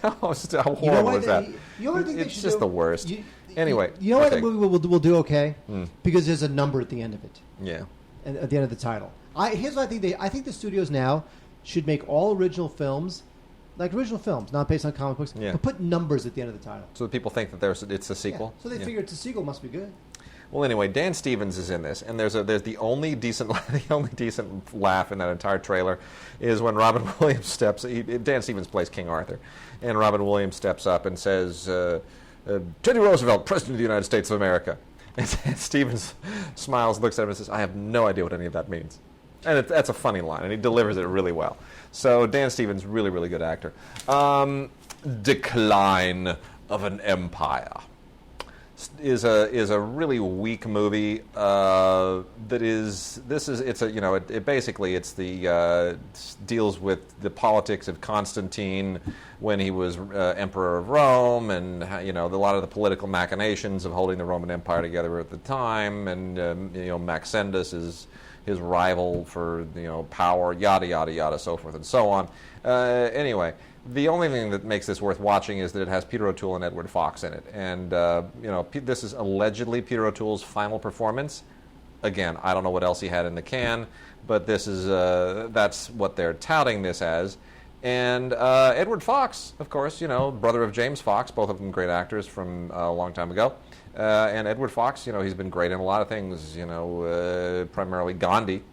How horrible is that? It's just the worst. Anyway. You know why the movie will do okay? Because there's a number at the end of it. Yeah. At the end of the title. Here's what I think. I think the studios now should make all original films, like original films, not based on comic books, but put numbers at the end of the title. So that people think that it's a sequel? Yeah. So they figure it's a sequel, must be good. Well, anyway, Dan Stevens is in this, and there's the only decent laugh in that entire trailer is when Robin Williams Dan Stevens plays King Arthur, and Robin Williams steps up and says, "Teddy Roosevelt, President of the United States of America." And Stevens smiles, looks at him, and says, "I have no idea what any of that means." And that's a funny line, and he delivers it really well. So Dan Stevens, really, really good actor. Decline of an Empire is a really weak movie. It deals with the politics of Constantine when he was emperor of Rome, and a lot of the political machinations of holding the Roman Empire together at the time, and Maxendus is his rival for power, yada yada yada, so forth and so on. Anyway. The only thing that makes this worth watching is that it has Peter O'Toole and Edward Fox in it. And, this is allegedly Peter O'Toole's final performance. Again, I don't know what else he had in the can, but that's what they're touting this as. And Edward Fox, of course, brother of James Fox, both of them great actors from a long time ago. And Edward Fox, he's been great in a lot of things, primarily Gandhi.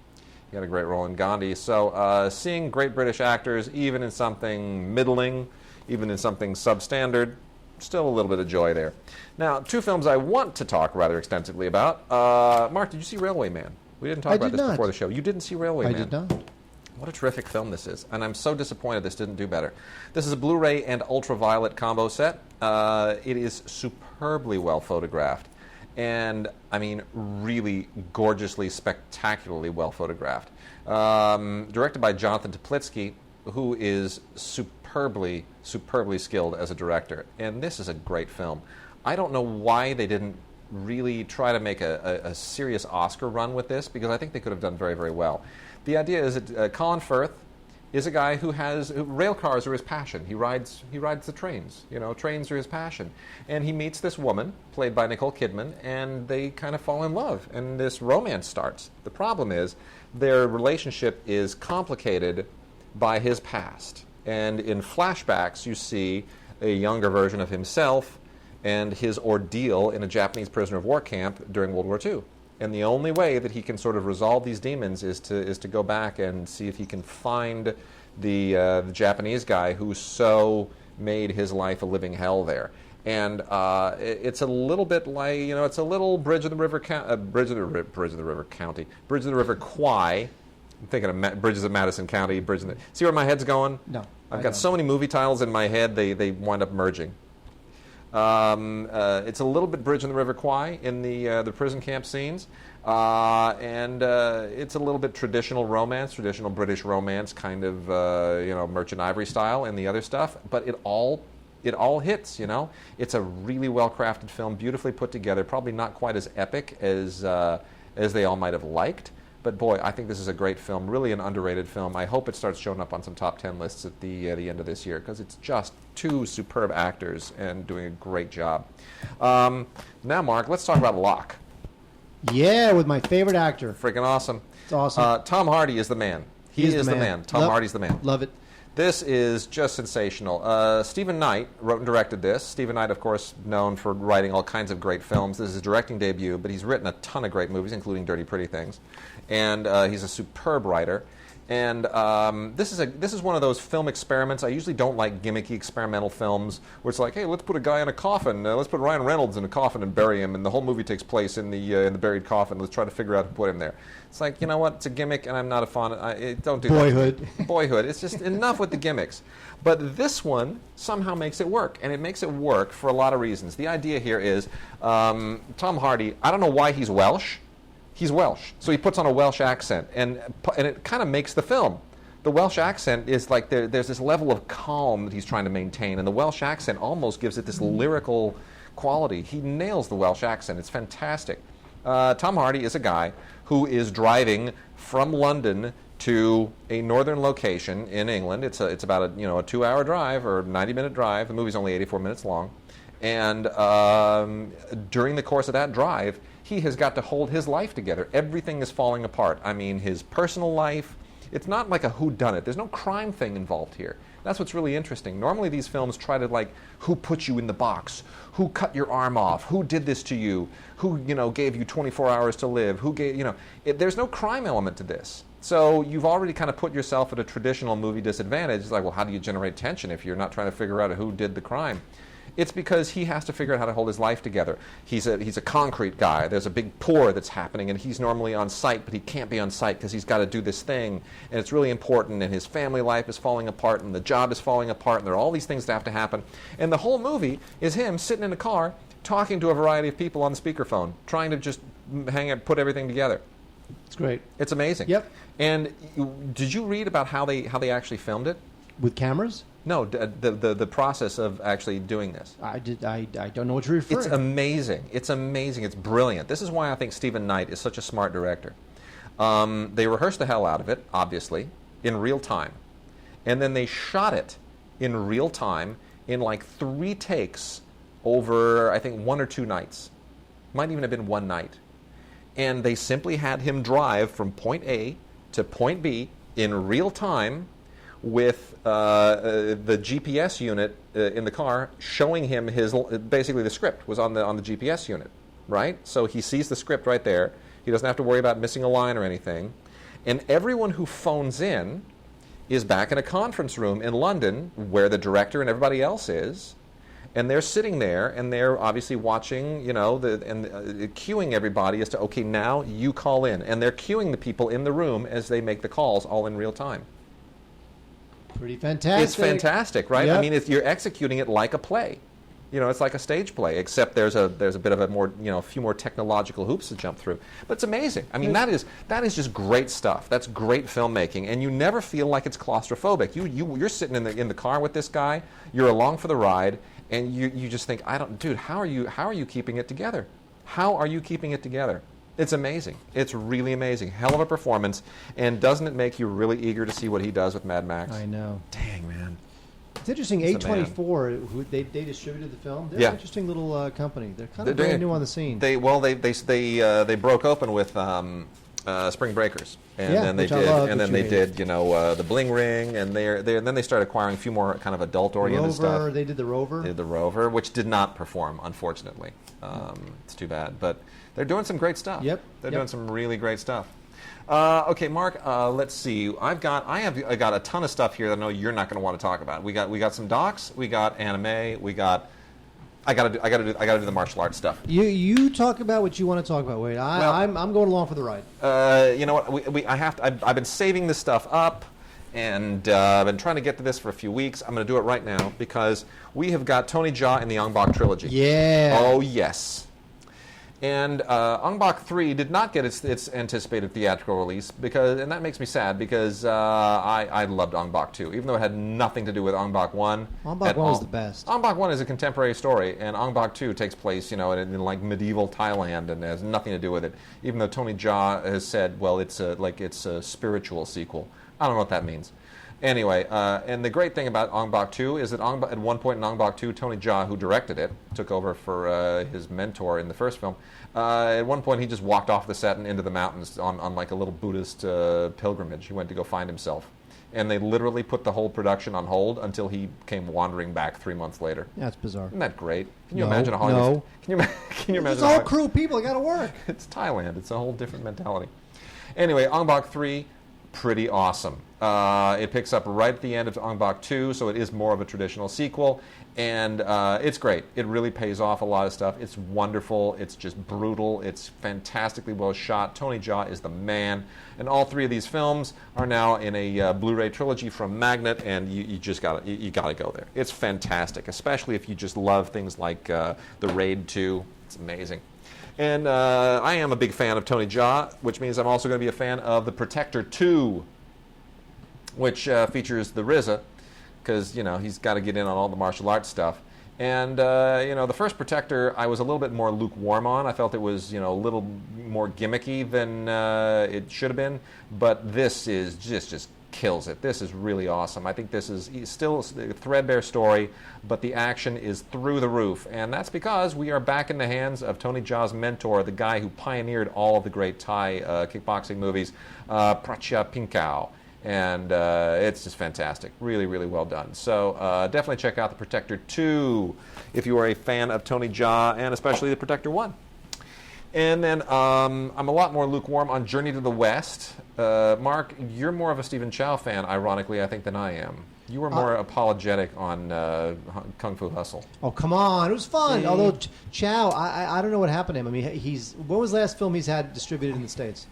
He had a great role in Gandhi. So seeing great British actors, even in something middling, even in something substandard, still a little bit of joy there. Now, two films I want to talk rather extensively about. Mark, did you see Railway Man? We didn't talk about this before the show. You didn't see Railway Man? I did not. What a terrific film this is. And I'm so disappointed this didn't do better. This is a Blu-ray and ultraviolet combo set. It is superbly well photographed. And, really gorgeously, spectacularly well photographed. Directed by Jonathan Teplitsky, who is superbly skilled as a director. And this is a great film. I don't know why they didn't really try to make a serious Oscar run with this, because I think they could have done very, very well. The idea is that Colin Firth is a guy who rail cars are his passion. He rides the trains. Trains are his passion. And he meets this woman, played by Nicole Kidman, and they kind of fall in love, and this romance starts. The problem is their relationship is complicated by his past. And in flashbacks, you see a younger version of himself and his ordeal in a Japanese prisoner of war camp during World War II. And the only way that he can sort of resolve these demons is to go back and see if he can find the Japanese guy who so made his life a living hell there. And it's a little bit like, it's a little Bridge of the River Kwai. I'm thinking of Bridges of Madison County. See where my head's going? No. I've got so many movie titles in my head, they wind up merging. It's a little bit Bridge on the River Kwai in the prison camp scenes, and it's a little bit traditional British romance, kind of Merchant Ivory style, and the other stuff. But it all hits. It's a really well crafted film, beautifully put together. Probably not quite as epic as they all might have liked, But boy, I think this is a great film, really an underrated film. I hope it starts showing up on some top 10 lists at the end of this year, because it's just two superb actors and doing a great job. Now, Mark, let's talk about Locke. Yeah, with my favorite actor. Freaking awesome. It's awesome. Tom Hardy is the man. He is the man. Tom Hardy's the man. Love it. This is just sensational. Stephen Knight wrote and directed this. Stephen Knight, of course, known for writing all kinds of great films. This is his directing debut, but he's written a ton of great movies, including Dirty Pretty Things. And he's a superb writer. And this is one of those film experiments. I usually don't like gimmicky experimental films where it's like, hey, let's put a guy in a coffin. Let's put Ryan Reynolds in a coffin and bury him, and the whole movie takes place in the buried coffin. Let's try to figure out who put him there. It's like, you know what? It's a gimmick, and I'm not a fan. Don't do Boyhood. that. Boyhood. It's just enough with the gimmicks. But this one somehow makes it work, and it makes it work for a lot of reasons. The idea here is Tom Hardy, I don't know why he's Welsh. He's Welsh, so he puts on a Welsh accent, and it kind of makes the film. The Welsh accent is like there's this level of calm that he's trying to maintain, and the Welsh accent almost gives it this lyrical quality. He nails the Welsh accent. It's fantastic. Tom Hardy is a guy who is driving from London to a northern location in England. It's about a 2-hour drive or 90-minute drive. The movie's only 84 minutes long, and during the course of that drive, he has got to hold his life together. Everything is falling apart. I mean, his personal life. It's not like a whodunit. There's no crime thing involved here. That's what's really interesting. Normally these films try to, like, who put you in the box? Who cut your arm off? Who did this to you? Who, gave you 24 hours to live? Who gave, there's no crime element to this. So you've already kind of put yourself at a traditional movie disadvantage. It's like, well, how do you generate tension if you're not trying to figure out who did the crime? It's because he has to figure out how to hold his life together. He's a concrete guy. There's a big pour that's happening, and he's normally on site, but he can't be on site because he's got to do this thing, and it's really important, and his family life is falling apart, and the job is falling apart, and there are all these things that have to happen. And the whole movie is him sitting in a car talking to a variety of people on the speakerphone, trying to just put everything together. It's great. It's amazing. Yep. And did you read about how they actually filmed it? With cameras? No, the process of actually doing this. I don't know what you're referring. It's amazing. It's amazing. It's brilliant. This is why I think Stephen Knight is such a smart director. They rehearsed the hell out of it, obviously, in real time. And then they shot it in real time in like 3 takes over, I think, 1 or 2 nights. Might even have been 1 night. And they simply had him drive from point A to point B in real time with the GPS unit in the car showing him basically the script was on the GPS unit, right? So he sees the script right there. He doesn't have to worry about missing a line or anything. And everyone who phones in is back in a conference room in London where the director and everybody else is. And they're sitting there, and they're obviously watching, queuing everybody as to, okay, now you call in. And they're queuing the people in the room as they make the calls all in real time. Pretty fantastic. It's fantastic, right? Yep. I mean, you're executing it like a play. It's like a stage play, except there's a bit of a few more technological hoops to jump through. But it's amazing. I mean, that is just great stuff. That's great filmmaking, and you never feel like it's claustrophobic. You're sitting in the car with this guy. You're along for the ride, and you just think, dude, how are you keeping it together? How are you keeping it together? It's amazing. It's really amazing. Hell of a performance. And doesn't it make you really eager to see what he does with Mad Max? I know. Dang, man. It's interesting. A24, who they distributed the film. They're an interesting little company. They're kind of brand new on the scene. They broke open with Spring Breakers, and then they did the Bling Ring, and then they started acquiring a few more kind of adult oriented stuff. They did the Rover. They did the Rover, which did not perform, unfortunately. It's too bad, but they're doing some great stuff. Yep. They're doing some really great stuff. Okay, Mark. Let's see. I got a ton of stuff here that I know you're not going to want to talk about. We got some docs. We got anime. I gotta do the martial arts stuff. You talk about what you want to talk about, Wade. I'm going along for the ride. You know what? I've been saving this stuff up, and I've been trying to get to this for a few weeks. I'm going to do it right now because we have got Tony Jaa in the Ong Bak trilogy. Yeah. Oh yes. And Ong Bak 3 did not get its anticipated theatrical release, and that makes me sad because I loved Ong Bak 2, even though it had nothing to do with Ong Bak 1. Ong Bak 1 was the best. Ong Bak 1 is a contemporary story, and Ong Bak 2 takes place, in like medieval Thailand and has nothing to do with it. Even though Tony Jaa has said, well, it's a spiritual sequel. I don't know what that means. Anyway, and the great thing about Ong Bak 2 is that at one point in Ong Bak 2, Tony Jaa, who directed it, took over for his mentor in the first film. At one point, he just walked off the set and into the mountains on like a little Buddhist pilgrimage. He went to go find himself. And they literally put the whole production on hold until he came wandering back 3 months later. That's bizarre. Isn't that great? Can you imagine a Hollywood? No. Can you imagine? It's a whole crew of people. Got to work. It's Thailand. It's a whole different mentality. Anyway, Ong Bak 3, pretty awesome. It picks up right at the end of Ong Bak 2, so it is more of a traditional sequel, and it's great. It really pays off a lot of stuff. It's wonderful. It's just brutal. It's fantastically well shot. Tony Jaa is the man, and all three of these films are now in a Blu-ray trilogy from Magnet, and you just gotta go there. It's fantastic, especially if you just love things like The Raid 2. It's amazing. And I am a big fan of Tony Jaa, which means I'm also going to be a fan of The Protector 2, which features the RZA, because, he's got to get in on all the martial arts stuff. And, the first Protector, I was a little bit more lukewarm on. I felt it was, a little more gimmicky than it should have been. But this is just kills it. This is really awesome. I think this is still a threadbare story, but the action is through the roof. And that's because we are back in the hands of Tony Jaa's mentor, the guy who pioneered all of the great Thai kickboxing movies, Pracha Pinkau. And it's just fantastic. Really, really well done. So definitely check out The Protector 2 if you are a fan of Tony Jaa, and especially The Protector 1. And then I'm a lot more lukewarm on Journey to the West. Mark, you're more of a Stephen Chow fan, ironically, I think, than I am. You were more apologetic on Kung Fu Hustle. Oh, come on. It was fun. See? Although Chow, I don't know what happened to him. I mean, what was the last film he's had distributed in the States?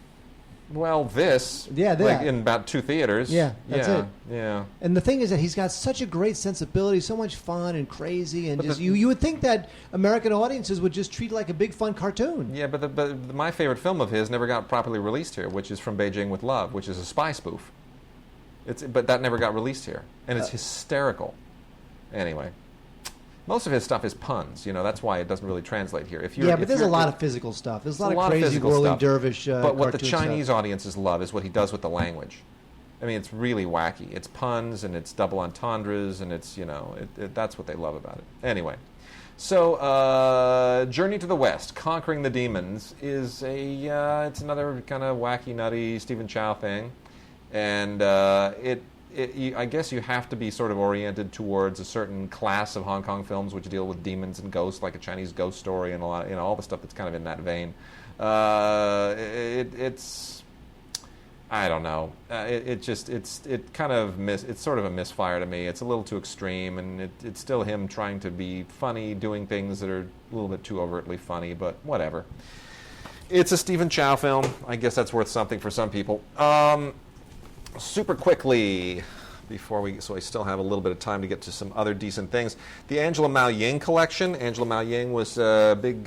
Well, this. Yeah, like in about 2 theaters. Yeah, that's it. Yeah. And the thing is that he's got such a great sensibility, so much fun and crazy, and you would think that American audiences would just treat it like a big fun cartoon. Yeah, but my favorite film of his never got properly released here, which is From Beijing with Love, which is a spy spoof. But that never got released here, and it's hysterical. Anyway. Most of his stuff is puns, that's why it doesn't really translate here. But there's a lot of physical stuff. There's a lot of crazy whirling dervish But what the cartoon Chinese stuff. audiences love is what he does with the language. I mean, it's really wacky. It's puns, and it's double entendres, and it's, that's what they love about it. Anyway, so Journey to the West, Conquering the Demons, is it's another kind of wacky, nutty Stephen Chow thing. And I guess you have to be sort of oriented towards a certain class of Hong Kong films which deal with demons and ghosts, like a Chinese ghost story and a lot, all the stuff that's kind of in that vein. It's I don't know. It's sort of a misfire to me. It's a little too extreme, and it's still him trying to be funny, doing things that are a little bit too overtly funny, but whatever. It's a Stephen Chow film. I guess that's worth something for some people. Super quickly, so I still have a little bit of time to get to some other decent things. The Angela Mao Ying collection. Angela Mao Ying was a big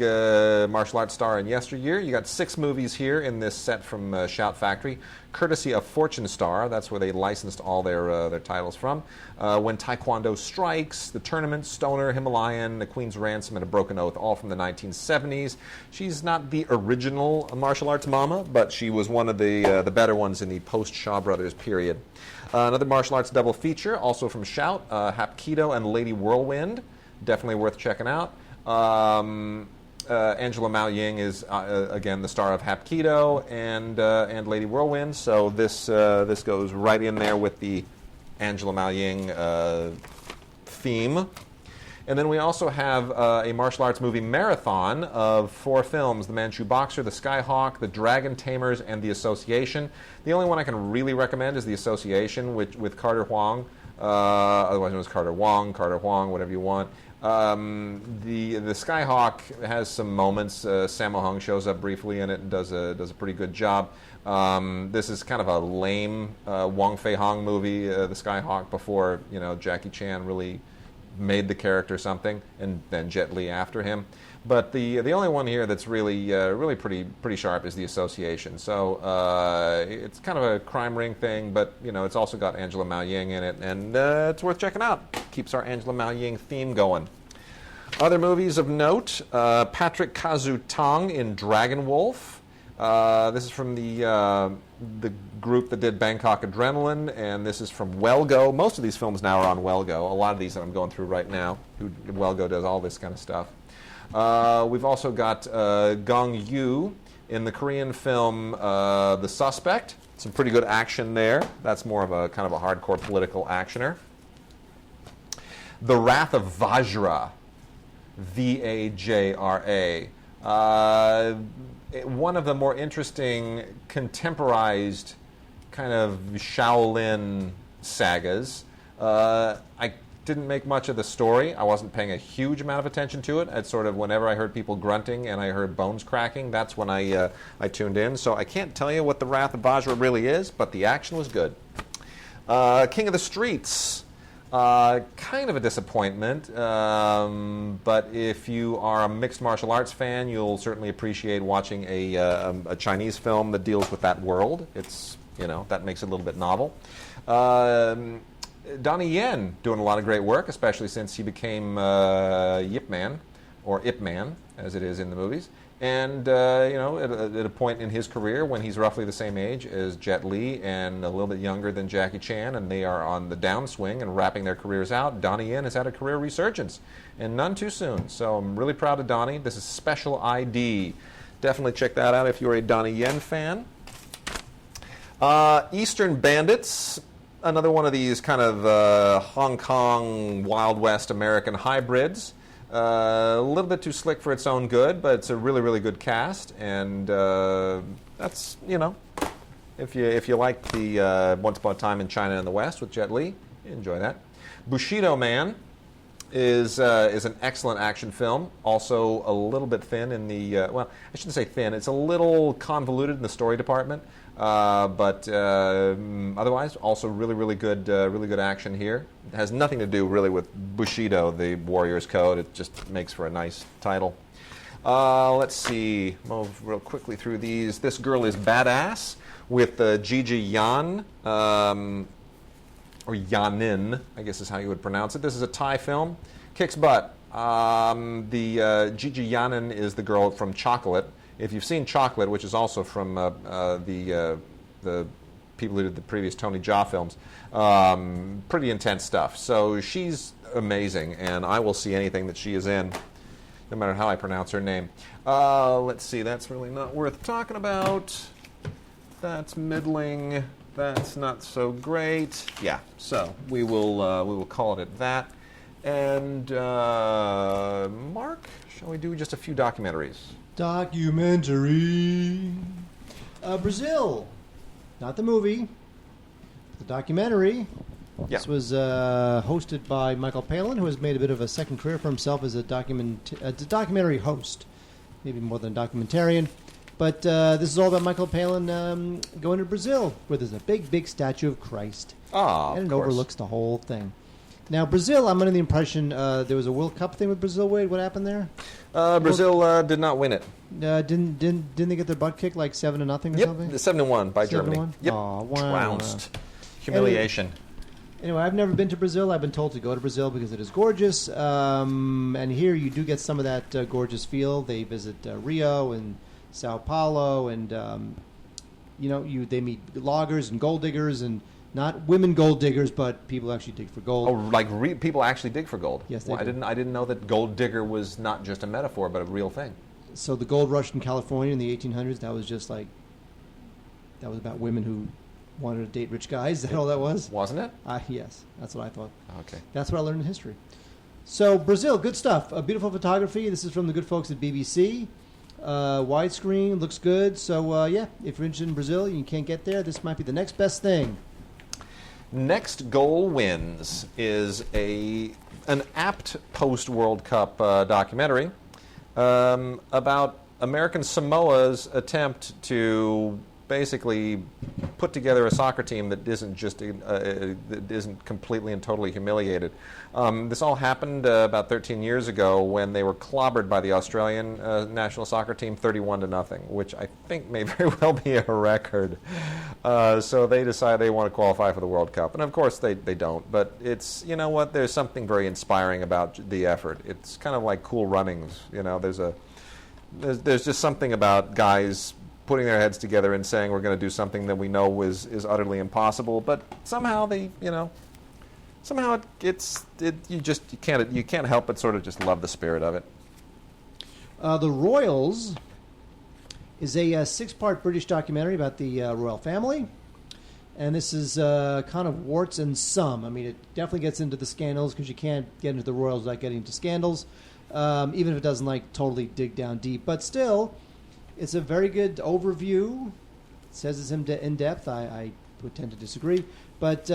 martial arts star in yesteryear. You got 6 movies here in this set from Shout Factory, courtesy of Fortune Star. That's where they licensed all their titles from. When TaiKwonDo Strikes, The Tournament, Stoner, Himalayan, The Queen's Ransom, and A Broken Oath, all from the 1970s. She's not the original martial arts mama, but she was one of the better ones in the post-Shaw Brothers period. Another martial arts double feature, also from Shout, Hapkido and Lady Whirlwind. Definitely worth checking out. Angela Mao Ying is, again, the star of Hapkido and Lady Whirlwind, so this goes right in there with the Angela Mao Ying theme. And then we also have a martial arts movie marathon of 4 films: The Manchu Boxer, The Skyhawk, The Dragon Tamers, and The Association. The only one I can really recommend is The Association with Carter Huang. Otherwise known as Carter Huang, whatever you want. The Skyhawk has some moments. Sammo Hung shows up briefly in it and does a pretty good job. This is kind of a lame Wong Fei Hong movie, The Skyhawk, before Jackie Chan really made the character something, and then Jet Li after him. But the only one here that's really pretty sharp is The Association. So it's kind of a crime ring thing, but it's also got Angela Mao Ying in it, and it's worth checking out. Keeps our Angela Mao Ying theme going. Other movies of note: Patrick Kazu-Tong in Dragonwolf. This is from the group that did Bangkok Adrenaline, and this is from Welgo. Most of these films now are on Welgo. A lot of these that I'm going through right now, Welgo does all this kind of stuff. We've also got Gong Yoo in the Korean film The Suspect. Some pretty good action there. That's more of a kind of a hardcore political actioner. The Wrath of Vajra, Vajra. One of the more interesting contemporized kind of Shaolin sagas. I didn't make much of the story. I wasn't paying a huge amount of attention to it. It's sort of whenever I heard people grunting and I heard bones cracking, that's when I tuned in. So I can't tell you what the Wrath of Vajra really is, but the action was good. King of the Streets. Kind of a disappointment, but if you are a mixed martial arts fan, you'll certainly appreciate watching a Chinese film that deals with that world. It's, that makes it a little bit novel. Donnie Yen doing a lot of great work, especially since he became Yip Man, or Ip Man, as it is in the movies. And, at a point in his career when he's roughly the same age as Jet Li and a little bit younger than Jackie Chan, and they are on the downswing and wrapping their careers out, Donnie Yen has had a career resurgence, and none too soon. So I'm really proud of Donnie. This is Special ID. Definitely check that out if you're a Donnie Yen fan. Eastern Bandits. Another one of these kind of Hong Kong, Wild West American hybrids. A little bit too slick for its own good, but it's a really, really good cast. And that's, if you like the Once Upon a Time in China and the West with Jet Li, you enjoy that. Bushido Man is an excellent action film. Also a little bit thin in the, I shouldn't say thin. It's a little convoluted in the story department. But otherwise, also really good action here. It has nothing to do really with Bushido, the Warrior's Code. It just makes for a nice title. Let's see, move real quickly through these. This Girl is Badass with Gigi Yan, or Yanin, I guess is how you would pronounce it. This is a Thai film. Kicks butt. The Gigi Yanin is the girl from Chocolate. If you've seen Chocolate, which is also from the people who did the previous Tony Jaa films, pretty intense stuff. So she's amazing, and I will see anything that she is in, no matter how I pronounce her name. Let's see, that's really not worth talking about. That's middling. That's not so great. Yeah, so we will call it at that. And Mark, shall we do just a few documentaries? Documentary. Brazil. Not the movie. The documentary. Yeah. This was hosted by Michael Palin, who has made a bit of a second career for himself as a documentary host. Maybe more than a documentarian. But this is all about Michael Palin going to Brazil, where there's a big statue of Christ. And it overlooks the whole thing. Now, Brazil, I'm under the impression there was a World Cup thing with Brazil, Wade. What happened there? Brazil did not win it. Didn't they get their butt kicked like 7-0 or something? Yep, 7-1 by Germany. 7-1? Yep, Oh, wow. trounced. Humiliation. Anyway, I've never been to Brazil. I've been told to go to Brazil because it is gorgeous. And here you do get some of that gorgeous feel. They visit Rio and Sao Paulo, and they meet loggers and gold diggers, and not women gold diggers, but people actually dig for gold. Oh, like people actually dig for gold? Yes, they do. I didn't know that gold digger was not just a metaphor, but a real thing. So the gold rush in California in the 1800s, that was about women who wanted to date rich guys. Is that all that was? Wasn't it? Yes, that's what I thought. Okay. That's what I learned in history. So Brazil, good stuff. Beautiful photography. This is from the good folks at BBC. Widescreen, looks good. So if you're interested in Brazil and you can't get there, this might be the next best thing. Next Goal Wins is an apt post-World Cup documentary about American Samoa's attempt to basically put together a soccer team that isn't just that isn't completely and totally humiliated. This all happened about 13 years ago when they were clobbered by the Australian national soccer team 31-0, which I think may very well be a record. So they decide they want to qualify for the World Cup, and of course they don't. But it's, you know what? There's something very inspiring about the effort. It's kind of like Cool Runnings. You know, there's just something about guys putting their heads together and saying we're going to do something that we know is utterly impossible, but somehow you can't help but sort of just love the spirit of it. The Royals is a 6-part British documentary about the royal family, and this is kind of warts and some. I mean, it definitely gets into the scandals because you can't get into the Royals without getting into scandals, even if it doesn't like totally dig down deep, but still. It's a very good overview. It says it's in depth. I would tend to disagree. But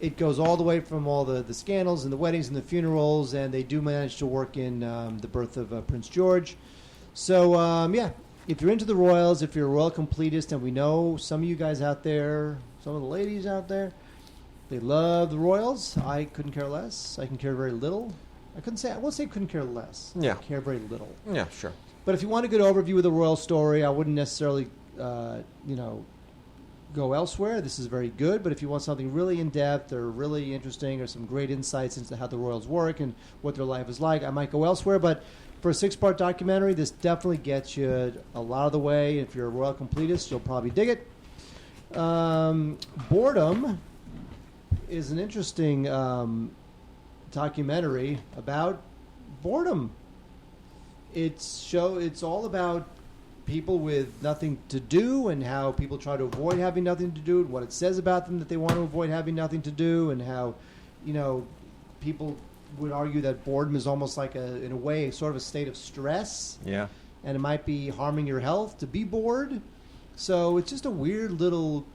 it goes all the way from all the scandals and the weddings and the funerals, and they do manage to work in the birth of Prince George. So, if you're into the Royals, if you're a royal completist, and we know some of you guys out there, some of the ladies out there, they love the Royals. I couldn't care less. I can care very little. I won't say couldn't care less. Yeah. I care very little. Yeah, sure. But if you want a good overview of the royal story, I wouldn't necessarily, go elsewhere. This is very good. But if you want something really in-depth or really interesting or some great insights into how the royals work and what their life is like, I might go elsewhere. But for a 6-part documentary, this definitely gets you a lot of the way. If you're a royal completist, you'll probably dig it. Boredom is an interesting documentary about boredom. It's all about people with nothing to do and how people try to avoid having nothing to do and what it says about them that they want to avoid having nothing to do, and how, people would argue that boredom is almost like in a way, sort of a state of stress. Yeah. And it might be harming your health to be bored. So it's just a weird little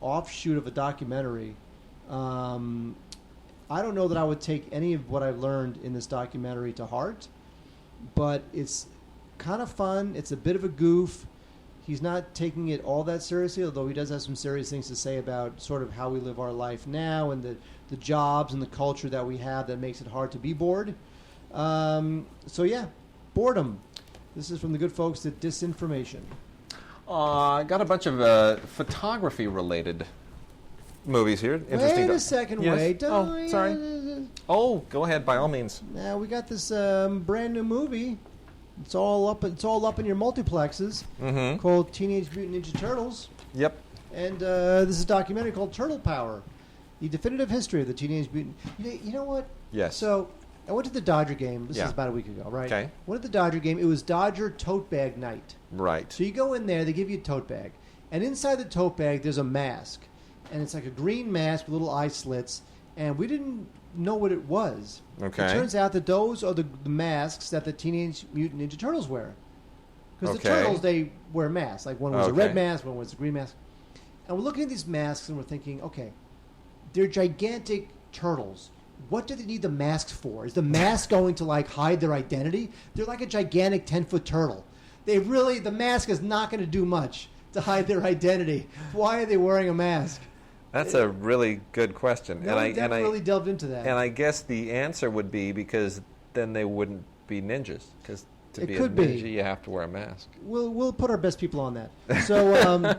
offshoot of a documentary. I don't know that I would take any of what I've learned in this documentary to heart. But it's kind of fun. It's a bit of a goof. He's not taking it all that seriously, although he does have some serious things to say about sort of how we live our life now and the jobs and the culture that we have that makes it hard to be bored. Boredom. This is from the good folks at Disinformation. I got a bunch of photography-related movies here. Interesting. Wait a second, yes? wait. Oh, sorry. Oh, go ahead, by all means. Now we got this brand new movie. It's all up in your multiplexes. Mm-hmm. Called Teenage Mutant Ninja Turtles. Yep. And this is a documentary called Turtle Power: The Definitive History of the Teenage Mutant. You know what? Yes. So I went to the Dodger game. This is about a week ago, right? Okay. Went to the Dodger game. It was Dodger tote bag night. Right. So you go in there. They give you a tote bag, and inside the tote bag there's a mask, and it's like a green mask with little eye slits. And we didn't know what it was. Okay. It turns out that those are the masks that the Teenage Mutant Ninja Turtles wear. Because the Turtles, they wear masks. Like one was a red mask, one was a green mask. And we're looking at these masks and we're thinking, okay, they're gigantic turtles. What do they need the masks for? Is the mask going to like hide their identity? They're like a gigantic 10-foot turtle. The mask is not going to do much to hide their identity. Why are they wearing a mask? That's a really good question. No one really delved into that. And I guess the answer would be because then they wouldn't be ninjas. Because to be a ninja, you have to wear a mask. We'll put our best people on that. So,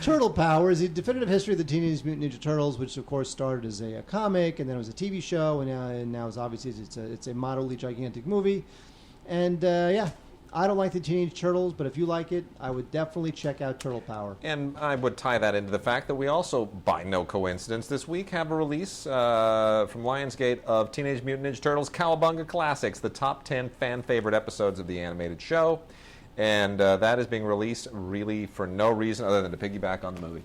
Turtle Power is the definitive history of the Teenage Mutant Ninja Turtles, which of course started as a comic, and then it was a TV show, and now it's obviously it's a moderately gigantic movie. And I don't like the Teenage Turtles, but if you like it, I would definitely check out Turtle Power. And I would tie that into the fact that we also, by no coincidence, this week have a release from Lionsgate of Teenage Mutant Ninja Turtles Cowabunga Classics, the top 10 fan-favorite episodes of the animated show. And that is being released really for no reason other than to piggyback on the movie.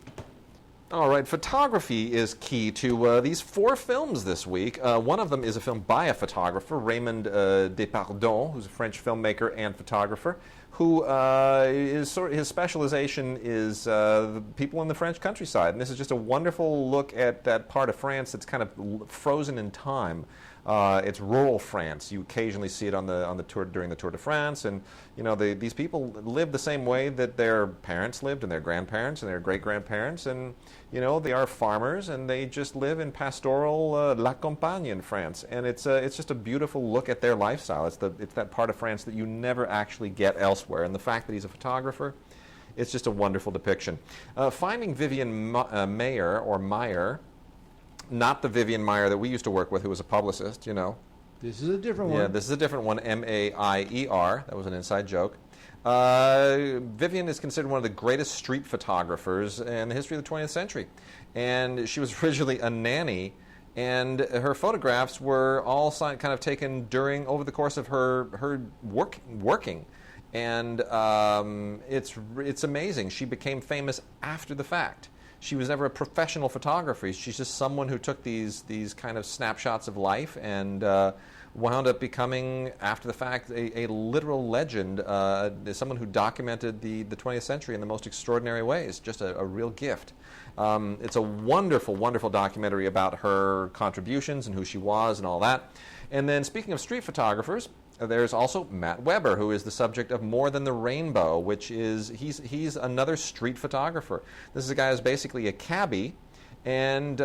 All right, photography is key to these 4 films this week. One of them is a film by a photographer, Raymond Depardon, who's a French filmmaker and photographer, who his specialization is the people in the French countryside. And this is just a wonderful look at that part of France that's kind of frozen in time. It's rural France. You occasionally see it on the tour during the Tour de France, and these people live the same way that their parents lived, and their grandparents, and their great grandparents, and they are farmers, and they just live in pastoral la campagne in France, and it's just a beautiful look at their lifestyle. It's that part of France that you never actually get elsewhere, and the fact that he's a photographer, it's just a wonderful depiction. Finding Vivian Meyer. Not the Vivian Meyer that we used to work with, who was a publicist, This is a different one. Yeah, this is a different one, Maier. That was an inside joke. Vivian is considered one of the greatest street photographers in the history of the 20th century. And she was originally a nanny, and her photographs were all kind of taken over the course of her working. And it's amazing. She became famous after the fact. She was never a professional photographer. She's just someone who took these kind of snapshots of life and wound up becoming, after the fact, a literal legend, someone who documented the 20th century in the most extraordinary ways. Just a real gift. It's a wonderful, wonderful documentary about her contributions and who she was and all that. And then, speaking of street photographers, there's also Matt Weber, who is the subject of More Than the Rainbow, which is, he's another street photographer. This is a guy who's basically a cabbie and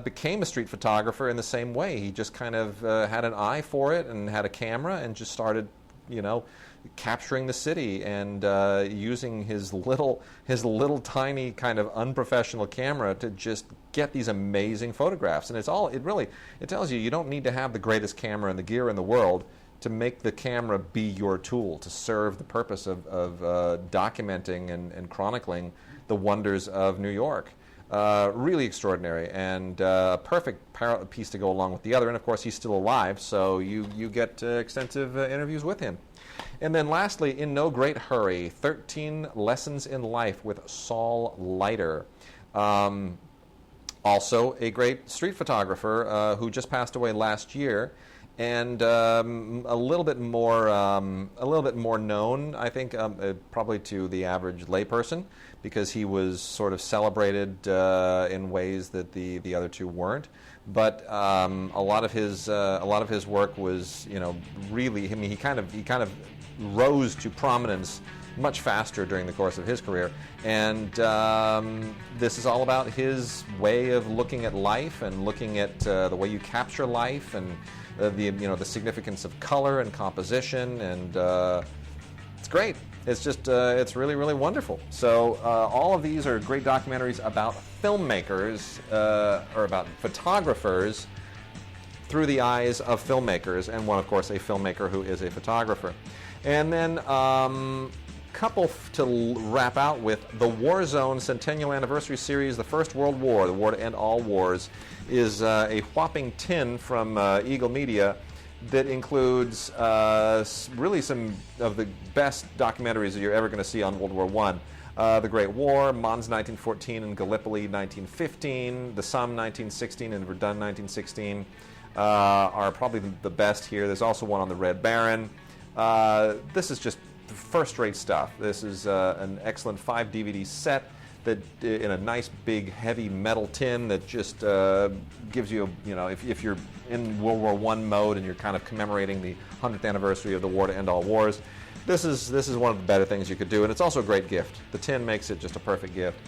became a street photographer in the same way. He just kind of had an eye for it and had a camera and just started, capturing the city and using his little tiny kind of unprofessional camera to just get these amazing photographs. And it tells you don't need to have the greatest camera and the gear in the world to make the camera be your tool, to serve the purpose of documenting and chronicling the wonders of New York. Really extraordinary, and a perfect piece to go along with the other. And of course, he's still alive, so you get extensive interviews with him. And then lastly, In No Great Hurry, 13 Lessons in Life with Saul Leiter. Also a great street photographer who just passed away last year. And a little bit more known, I think, probably to the average layperson, because he was sort of celebrated in ways that the other two weren't. But a lot of his work was, really. I mean, he kind of rose to prominence much faster during the course of his career, and this is all about his way of looking at life and looking at the way you capture life and the significance of color and composition, and it's great. It's just it's really, really wonderful. So all of these are great documentaries about filmmakers or about photographers through the eyes of filmmakers, and one, of course, a filmmaker who is a photographer. And then couple to wrap out with the Warzone Centennial Anniversary Series, The First World War, The War to End All Wars, is a whopping 10 from Eagle Media that includes really some of the best documentaries that you're ever going to see on World War I. The Great War, Mons 1914 and Gallipoli 1915, the Somme 1916 and Verdun 1916 are probably the best here. There's also one on the Red Baron. This is just first-rate stuff. This is an excellent 5 DVD set that in a nice big heavy metal tin that just gives you, if you're in World War I mode and you're kind of commemorating the 100th anniversary of the War to End All Wars, this is one of the better things you could do, and it's also a great gift. The tin makes it just a perfect gift.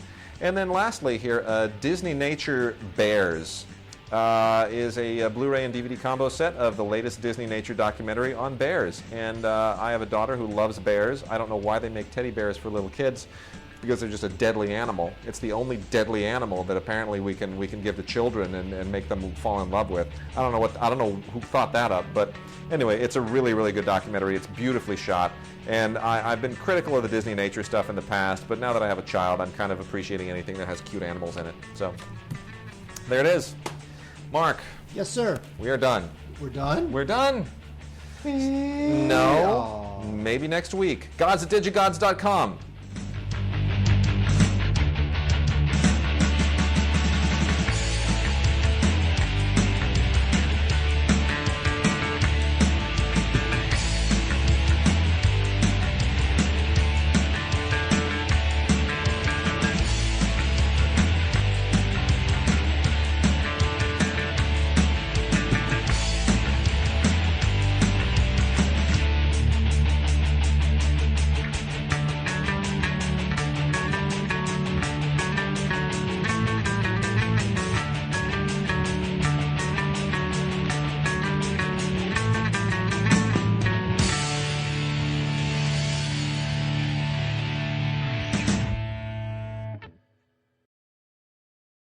And then lastly here, Disney Nature Bears is a Blu-ray and DVD combo set of the latest Disney Nature documentary on bears. And I have a daughter who loves bears. I don't know why they make teddy bears for little kids, because they're just a deadly animal. It's the only deadly animal that apparently we can give to children and make them fall in love with. I don't know who thought that up, but anyway, it's a really, really good documentary. It's beautifully shot, and I've been critical of the Disney Nature stuff in the past, but now that I have a child, I'm kind of appreciating anything that has cute animals in it. So there it is. Mark. Yes, sir. We are done. We're done? We're done. No. Maybe next week. Gods at Digigods.com.